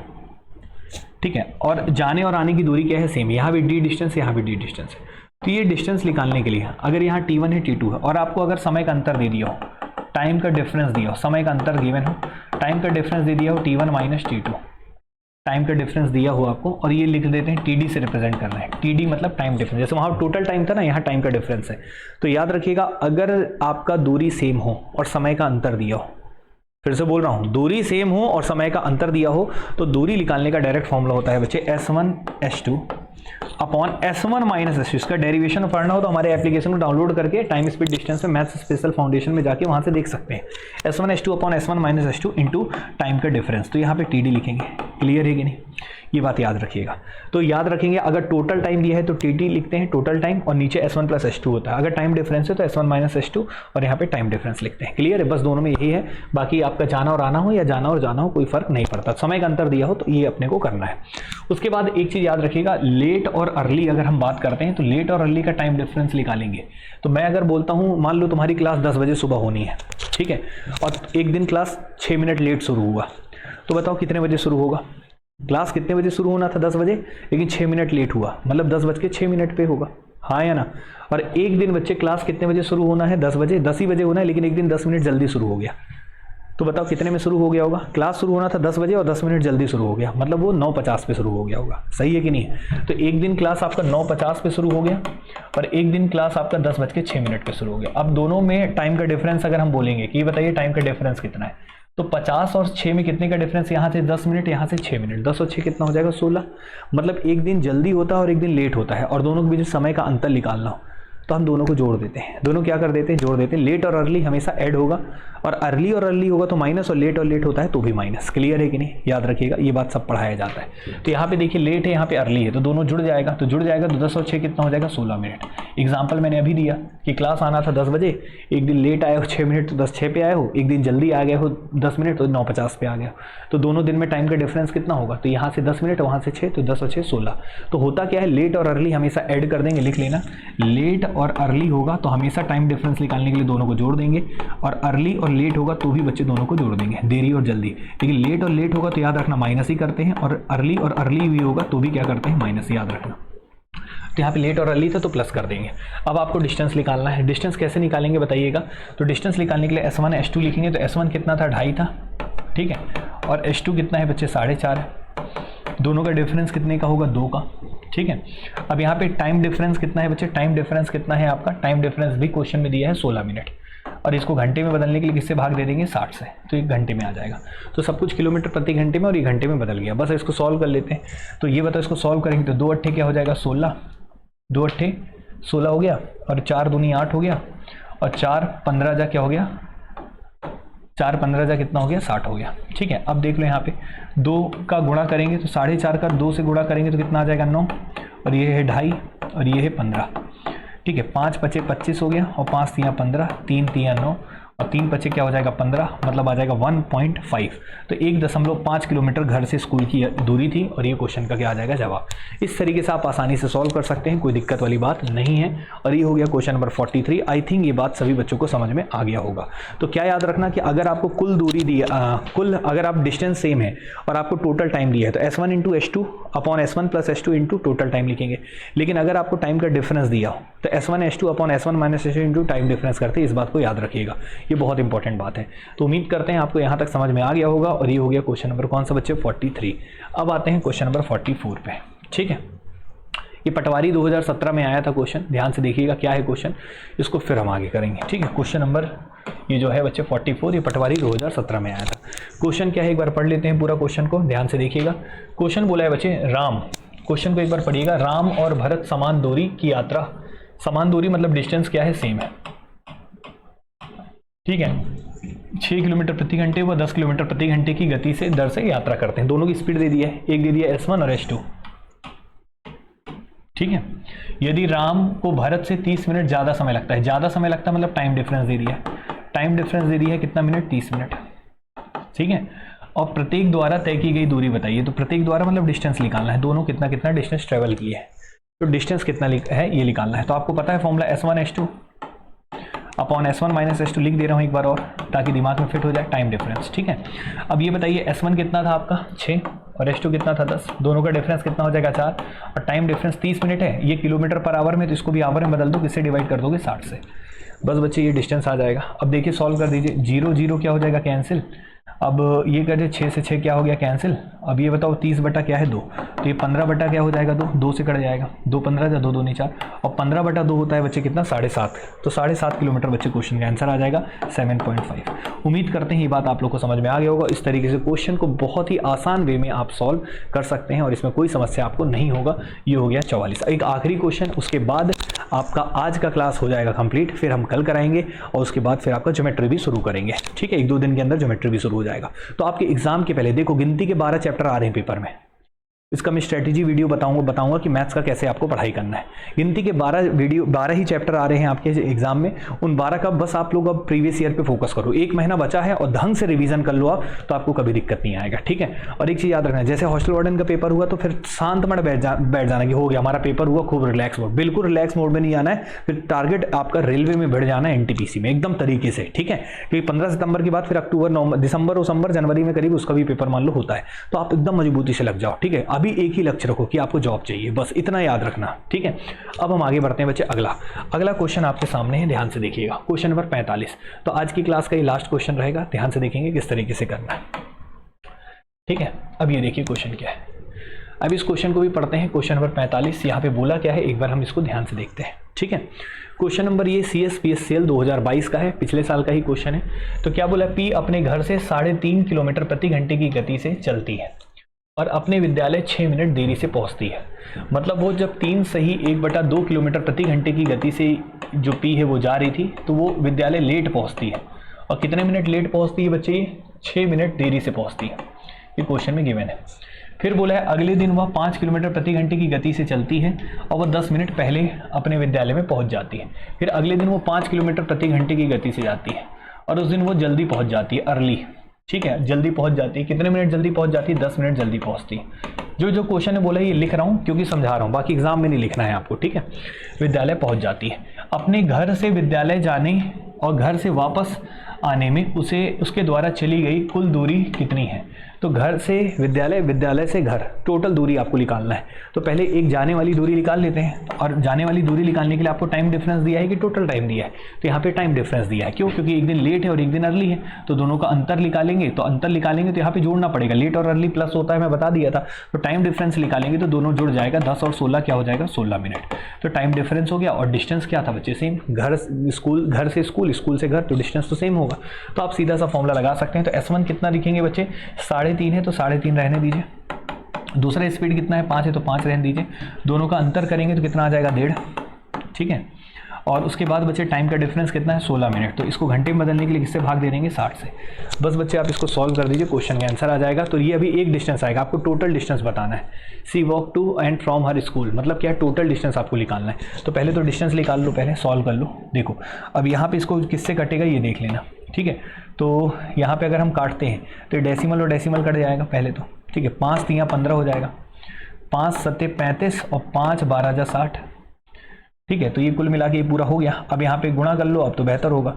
ठीक है। और जाने और आने की दूरी क्या है, सेम। यहाँ भी D डिस्टेंस, यहाँ भी D डिस्टेंस है। तो ये डिस्टेंस निकालने के लिए अगर यहाँ T1 है, T2 है, और आपको अगर समय का अंतर दे दिया हो, टाइम का डिफरेंस दिया हो, समय का अंतर गिवन हो, टाइम का डिफरेंस दे दिया हो T1 माइनस T2, टाइम का डिफरेंस दिया हो आपको, और ये लिख देते हैं TD से रिप्रेजेंट करना है। TD मतलब टाइम डिफरेंस, जैसे वहाँ टोटल टाइम था ना, यहाँ टाइम का डिफरेंस है। तो याद रखिएगा, अगर आपका दूरी सेम हो और समय का अंतर दिया हो, फिर से बोल रहा हूँ, दूरी सेम हो और समय का अंतर दिया हो, तो दूरी निकालने का डायरेक्ट फॉर्मूला होता है बच्चे S1 S2 upon S1 minus S2। इसका डेरिवेशन पढ़ना हो तो हमारे एप्लीकेशन को डाउनलोड करके टाइम स्पीड डिस्टेंस में मैथ्स स्पेशल फाउंडेशन में जाके वहाँ से देख सकते हैं। S1 S2 upon S1 minus S2 into time का डिफरेंस। तो यहाँ पे TD लिखेंगे, क्लियर है कि नहीं, ये बात याद रखिएगा। तो याद रखेंगे, अगर टोटल टाइम दिया है तो TD लिखते हैं टोटल टाइम, और नीचे S1 प्लस S2 होता है। अगर टाइम डिफरेंस है तो S1 माइनस S2, और यहाँ पे टाइम डिफरेंस लिखते हैं। क्लियर है, बस दोनों में यही है। बाकी आपका जाना और आना हो या जाना और जाना हो कोई फर्क नहीं पड़ता, समय का अंतर दिया हो तो ये अपने को करना है। उसके बाद एक चीज़ याद रखिएगा, लेट और अर्ली अगर हम बात करते हैं तो लेट और अर्ली का टाइम डिफरेंस निकालेंगे। तो मैं अगर बोलता हूँ, मान लो तुम्हारी क्लास 10 बजे सुबह होनी है, ठीक है, और एक दिन क्लास 6 मिनट लेट शुरू हुआ, तो बताओ कितने बजे शुरू होगा। क्लास कितने बजे शुरू होना था, 10 बजे, लेकिन 6 मिनट लेट हुआ, मतलब 10:06 पे होगा, हाँ या ना। और एक दिन बच्चे क्लास कितने बजे शुरू होना है, 10 बजे, 10 ही बजे होना है, लेकिन एक दिन 10 मिनट जल्दी शुरू हो गया, तो बताओ कितने में शुरू हो गया होगा। क्लास शुरू होना था 10 बजे और 10 मिनट जल्दी शुरू हो गया, मतलब वो 9:50 पे शुरू हो गया होगा, सही है कि नहीं। तो एक दिन क्लास आपका 9:50 पे शुरू हो गया और एक दिन क्लास आपका 10:06 पे शुरू हो गया। अब दोनों में टाइम का डिफरेंस अगर हम बोलेंगे कि बताइए टाइम का डिफरेंस कितना है, तो 50 और 6 में कितने का डिफरेंस, यहाँ से 10 मिनट, यहाँ से 6 मिनट, 10 और 6 कितना हो जाएगा, 16। मतलब एक दिन जल्दी होता है और एक दिन लेट होता है, और दोनों के बीच समय का अंतर निकालना हो तो हम दोनों को जोड़ देते हैं। दोनों क्या कर देते हैं, जोड़ देते हैं। लेट और अर्ली हमेशा ऐड होगा, और अर्ली और अर्ली होगा तो माइनस, और लेट होता है तो भी माइनस। क्लियर है कि नहीं, याद रखिएगा, ये बात सब पढ़ाया जाता है। तो यहाँ पे देखिए लेट है, यहाँ पे अर्ली है, तो दोनों जुड़ जाएगा, तो जुड़ जाएगा तो 10 और 6 कितना हो जाएगा, 16 मिनट। एग्जाम्पल मैंने अभी दिया कि क्लास आना था 10 बजे, एक दिन लेट आए हो 6 मिनट तो 10:06 पे आए हो, एक दिन जल्दी आ गए हो 10 मिनट तो 9:50 पे आ गया, तो दोनों दिन में टाइम का डिफरेंस कितना होगा, तो यहाँ से 10 मिनट, वहाँ से 6, तो 10 और 6 16। तो होता क्या है, लेट और अर्ली हमेशा ऐड कर देंगे, लिख लेना, लेट और अर्ली होगा तो हमेशा टाइम डिफरेंस निकालने के लिए दोनों को जोड़ देंगे, और अर्ली और लेट होगा तो भी बच्चे दोनों को जोड़ देंगे, देरी और जल्दी। लेकिन लेट और लेट होगा तो याद रखना माइनस ही करते हैं, और अर्ली भी होगा तो भी क्या करते हैं, माइनस, याद रखना। तो यहाँ पे लेट और अर्ली था तो प्लस कर देंगे। अब आपको डिस्टेंस निकालना है। डिस्टेंस कैसे निकालेंगे बताइएगा। तो डिस्टेंस निकालने के लिए S1 S2 लिखेंगे, तो S1 कितना था, 2.5 था, ठीक है, और S2 कितना है बच्चे, 4.5 है। दोनों का डिफरेंस कितने का होगा, 2 का, ठीक है। अब यहाँ पे टाइम डिफरेंस कितना है बच्चे, टाइम डिफरेंस कितना है आपका, टाइम डिफरेंस भी क्वेश्चन में दिया है 16 मिनट, और इसको घंटे में बदलने के लिए किससे भाग दे देंगे, 60 से, तो 1 घंटे में आ जाएगा। तो सब कुछ किलोमीटर प्रति घंटे में, और ये घंटे में बदल गया। बस इसको सॉल्व कर लेते हैं। तो ये बताओ, इसको सॉल्व करेंगे तो 2 अट्ठे क्या हो जाएगा, 16, 2 अट्ठे 16 हो गया, और 4 दूनी 8 हो गया, और 4 15 जा क्या हो गया, 4 15 जा कितना हो गया 60 हो गया। ठीक है, अब देख लो यहाँ पे 2 का गुणा करेंगे तो 4.5 का 2 से गुणा करेंगे तो कितना आ जाएगा 9, और ये है 2.5 और ये है 15। ठीक है, 5 × 5 = 25 हो गया, और 5 × 3 = 15, 3 × 3 = 9, और 3 × 5 क्या हो जाएगा 15, मतलब आ जाएगा 1.5। तो 1.5 किलोमीटर घर से स्कूल की दूरी थी, और ये क्वेश्चन का क्या आ जाएगा जवाब। इस तरीके से आप आसानी से सॉल्व कर सकते हैं, कोई दिक्कत वाली बात नहीं है। और ये हो गया क्वेश्चन नंबर 43। आई थिंक ये बात सभी बच्चों को समझ में आ गया होगा। तो क्या याद रखना कि अगर आपको कुल दूरी दी अगर आप डिस्टेंस सेम है और आपको टोटल टाइम दिया है तो S1 × S2 upon S1 + S2 into total time लिखेंगे। लेकिन अगर आपको टाइम का डिफरेंस दिया हो तो S1 S2 upon S1 - S2 into time difference करते हैं। इस बात को याद रखिएगा, ये बहुत इंपॉर्टेंट बात है। तो उम्मीद करते हैं आपको यहाँ तक समझ में आ गया होगा। और ये हो गया क्वेश्चन नंबर कौन सा बच्चे 43। अब आते हैं क्वेश्चन नंबर 44 पे। ठीक है, ये पटवारी 2017 में आया था क्वेश्चन, ध्यान से देखिएगा क्या है क्वेश्चन, इसको फिर हम आगे करेंगे। ठीक है, क्वेश्चन नंबर ये जो है बच्चे 44, ये पटवारी 2017 में आया था। क्वेश्चन क्या है एक बार पढ़ लेते हैं पूरा क्वेश्चन को, ध्यान से देखिएगा। क्वेश्चन बोला है बच्चे राम, क्वेश्चन को एक बार पढ़िएगा। राम और भरत समान दूरी की यात्रा, समान दूरी मतलब डिस्टेंस क्या है सेम है। ठीक है, 6 किलोमीटर प्रति घंटे व 10 किलोमीटर प्रति घंटे की गति से दर से यात्रा करते हैं। दोनों की स्पीड दे दी है, एक दे दिया S1 और S2। ठीक है, यदि राम को भरत से 30 मिनट ज़्यादा समय लगता है, ज़्यादा समय लगता है मतलब टाइम डिफरेंस दे दिया है, टाइम डिफरेंस दे दिया है कितना मिनट 30 मिनट। ठीक है, और प्रत्येक द्वारा तय की गई दूरी बताइए। तो प्रत्येक द्वारा मतलब डिस्टेंस निकालना है, दोनों कितना कितना डिस्टेंस ट्रेवल किए है, तो डिस्टेंस कितना है ये निकालना है। तो आपको पता है formula S1 S2 upon S1 - S2 लिख दे रहा हूँ एक बार और ताकि दिमाग में फिट हो जाए, टाइम डिफरेंस। ठीक है, अब ये बताइए S1 कितना था आपका 6 और S2 कितना था 10, दोनों का डिफरेंस कितना हो जाएगा 4, और टाइम डिफरेंस 30 मिनट है। ये किलोमीटर पर आवर में, तो इसको भी आवर में बदल दो, किससे डिवाइड कर दोगे 60 से। बस बच्चे ये डिस्टेंस आ जाएगा। अब देखिए सॉल्व कर दीजिए, 0 0 क्या हो जाएगा कैंसिल। अब ये कर दे 6 से 6 क्या हो गया कैंसिल। अब ये बताओ 30 बटा क्या है 2, तो ये 15 बटा क्या हो जाएगा 2, 2 से कट जाएगा, 2 15 जा 2 2 नहीं 4, और 15 बटा 2 होता है बच्चे कितना 7.5। तो 7.5 किलोमीटर बच्चे क्वेश्चन का आंसर आ जाएगा 7.5। उम्मीद करते हैं ये बात आप लोग को समझ में आ गया होगा। इस तरीके से क्वेश्चन को बहुत ही आसान वे में आप सॉल्व कर सकते हैं और इसमें कोई समस्या आपको नहीं होगा। ये हो गया 44। एक आखिरी क्वेश्चन, उसके बाद आपका आज का क्लास हो जाएगा कंप्लीट, फिर हम कल कराएंगे और उसके बाद फिर आपका ज्योमेट्री भी शुरू करेंगे। ठीक है, 1-2 दिन के अंदर ज्योमेट्री भी शुरू हो जाएगा। तो आपके एग्जाम के पहले देखो गिनती के 12 चैप्टर आ रहे हैं पेपर में, इसका मैं स्ट्रेटेजी वीडियो बताऊंगा कि मैथ्स का कैसे आपको पढ़ाई करना है। गिनती के 12 ही चैप्टर आ रहे हैं आपके एग्जाम में, उन 12 का बस आप लोग अब प्रीवियस ईयर पे फोकस करो। 1 महीना बचा है और ढंग से रिवीजन कर लो आप, तो आपको कभी दिक्कत नहीं आएगा। ठीक है, और एक चीज़ याद रखना, जैसे हॉस्टल वार्डन का पेपर हुआ तो फिर शांत मन बैठ जाना कि हो गया हमारा पेपर हुआ, खूब रिलैक्स मोड। बिल्कुल रिलैक्स मोड में नहीं आना है, फिर टारगेट आपका रेलवे में बढ़ जाना है, NTPC में एकदम तरीके से। ठीक है, क्योंकि 15 सितंबर के बाद फिर अक्टूबर नवंबर दिसंबर जनवरी में करीब उसका भी पेपर मान लो होता है, तो आप एकदम मजबूती से लग जाओ। ठीक है, अभी एक ही लक्ष्य कि आपको जॉब चाहिए, बस इतना याद रखना। ठीक है, अब हम आगे बढ़ते हैं बच्चे। अगला क्वेश्चन आपके सामने है, ध्यान से देखिएगा, क्वेश्चन नंबर 45। तो आज की क्लास का ये लास्ट क्वेश्चन रहेगा, ध्यान से देखेंगे किस तरीके से करना है। ठीक है, अब ये देखिए क्वेश्चन क्या है। अब इस क्वेश्चन को भी पढ़ते हैं। क्वेश्चन नंबर 45 यहाँ पे बोला क्या है, एक बार हम इसको ध्यान से देखते हैं। ठीक है, क्वेश्चन नंबर ये CSPSCL 2022 का है, पिछले साल का ही क्वेश्चन है। तो क्या बोला, P अपने घर से 3.5 किलोमीटर प्रति घंटे की गति से चलती है और अपने विद्यालय 6 मिनट देरी से पहुंचती है। मतलब वो जब 3 सही 1/2 किलोमीटर प्रति घंटे की गति से जो P है वो जा रही थी, तो वो विद्यालय लेट पहुंचती है। और कितने मिनट लेट पहुंचती है बच्चे, 6 मिनट देरी से पहुंचती है। ये क्वेश्चन में गिवन है। फिर बोला है अगले दिन वह 5 किलोमीटर प्रति घंटे की गति से चलती है और वह 10 मिनट पहले अपने विद्यालय में पहुंच जाती है। फिर अगले दिन वो 5 किलोमीटर प्रति घंटे की गति से जाती है और उस दिन वो जल्दी पहुंच जाती है, अर्ली। ठीक है, जल्दी पहुंच जाती है। कितने मिनट जल्दी पहुंच जाती है, 10 मिनट जल्दी पहुंचती है। जो क्वेश्चन है बोला ये लिख रहा हूँ क्योंकि समझा रहा हूँ, बाकी एग्जाम में नहीं लिखना है आपको। ठीक है, विद्यालय पहुंच जाती है। अपने घर से विद्यालय जाने और घर से वापस आने में उसके द्वारा चली गई कुल दूरी कितनी है। तो घर से विद्यालय, विद्यालय से घर, टोटल दूरी आपको निकालना है। तो पहले एक जाने वाली दूरी निकाल लेते हैं, और जाने वाली दूरी निकालने के लिए आपको टाइम डिफरेंस दिया है कि टोटल टाइम दिया है। तो यहाँ पे टाइम डिफरेंस दिया है, क्यों, क्योंकि एक दिन लेट है और एक दिन अर्ली है, तो दोनों का अंतर निकालेंगे। तो अंतर निकालेंगे तो यहाँ पे जोड़ना पड़ेगा, लेट और अर्ली प्लस होता है, मैं बता दिया था। तो टाइम डिफरेंस निकालेंगे तो दोनों जुड़ जाएगा, 10 और 16 क्या हो जाएगा 16 मिनट। तो टाइम डिफरेंस हो गया। और डिस्टेंस क्या था बच्चे, सेम, घर से स्कूल, स्कूल से घर, तो डिस्टेंस तो सेम होगा। तो आप सीधा सा फॉर्मूला लगा सकते हैं। तो S1 कितना लिखेंगे बच्चे, 3.5 है तो 3.5 रहने दीजिए। दूसरा स्पीड कितना है, 5 है तो 5 रहने दीजिए। दोनों का अंतर करेंगे तो कितना आ जाएगा 1.5। ठीक है, और उसके बाद बच्चे टाइम का डिफरेंस कितना है 16 मिनट, तो इसको घंटे में बदलने के लिए किससे भाग दे देंगे 60 से। बस बच्चे आप इसको सॉल्व कर दीजिए, क्वेश्चन का आंसर आ जाएगा। तो ये अभी एक डिस्टेंस आएगा, आपको टोटल डिस्टेंस बताना है। She walk to and from her school, मतलब क्या है टोटल डिस्टेंस आपको निकालना है। तो पहले तो डिस्टेंस निकाल लो, पहले सॉल्व कर लो। देखो अब यहाँ पे इसको किससे कटेगा ये देख लेना, ठीक है। तो यहाँ पे अगर हम काटते हैं तो डेसिमल और डेसिमल कट जाएगा पहले तो, ठीक है। 5 3 15 हो जाएगा, 5 7 35 और 5 12 जा 60, ठीक है। तो ये कुल मिला के ये पूरा हो गया। अब यहाँ पे गुणा कर लो, अब तो बेहतर होगा।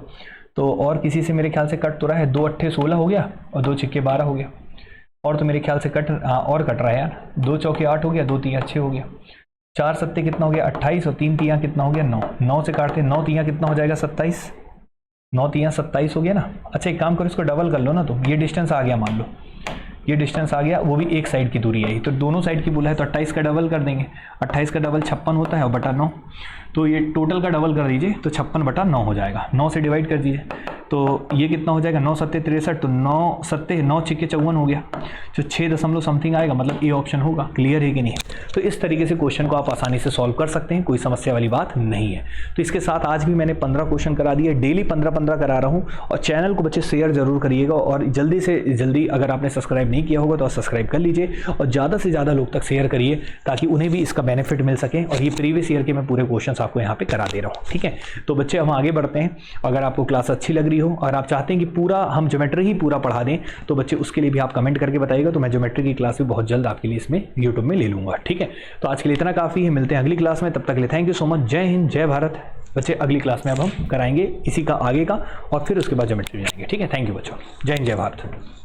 तो और किसी से मेरे ख्याल से कट तो रहा है, 2 8 16 हो गया और 2 6 12 हो गया। और तो मेरे ख्याल से कट और कट रहा है यार, 2 चौके 8 हो गया, 2 3 6 हो गया, 4 7 कितना हो गया 28 और 3 3 कितना हो गया 9। 9 से काटते 9 3 कितना हो जाएगा 27, 9 3 27 हो गया ना। अच्छा एक काम करो, इसको डबल कर लो ना, तो ये डिस्टेंस आ गया, मान लो ये डिस्टेंस आ गया, वो भी एक साइड की दूरी आई, तो दोनों साइड की बोला है तो 28 का डबल कर देंगे। 28 का डबल 56 होता है और बटा 9, तो ये टोटल का डबल कर दीजिए तो 56 बटा 9 हो जाएगा। 9 से डिवाइड कर दीजिए तो ये कितना हो जाएगा 9 7 63, तो 9 7 9 6 54 हो गया, जो 6 दशमलव समथिंग आएगा, मतलब ए ऑप्शन होगा। क्लियर है कि नहीं? तो इस तरीके से क्वेश्चन को आप आसानी से सॉल्व कर सकते हैं, कोई समस्या वाली बात नहीं है। तो इसके साथ आज भी मैंने 15 क्वेश्चन करा दिए, डेली 15-15 करा रहा हूँ। और चैनल को बच्चे शेयर जरूर करिएगा, और जल्दी से जल्दी अगर आपने सब्सक्राइब नहीं किया होगा तो सब्सक्राइब कर लीजिए, और ज़्यादा से ज़्यादा लोग तक शेयर करिए ताकि उन्हें भी इसका बेनिफिट मिल सके। और ये प्रीवियस ईयर के मैं पूरे क्वेश्चन आपको यहाँ पे करा दे रहा हूँ, ठीक है। तो बच्चे हम आगे बढ़ते हैं। अगर आपको क्लास अच्छी लग रही हो और आप चाहते हैं कि पूरा हम ज्योमेट्री ही पूरा पढ़ा दें, तो बच्चे उसके लिए भी आप कमेंट करके बताइएगा, तो मैं ज्योमेट्री की क्लास भी बहुत जल्द आपके लिए इसमें यूट्यूब में ले लूँगा, ठीक है। तो आज के लिए इतना काफ़ी है, मिलते हैं अगली क्लास में, तब तक के लिए थैंक यू सो मच। जय हिंद, जय भारत। बच्चे अगली क्लास में अब हम कराएंगे इसी का आगे का, और फिर उसके बाद ज्योमेट्री जाएंगे, ठीक है। थैंक यू बच्चों, जय हिंद, जय भारत।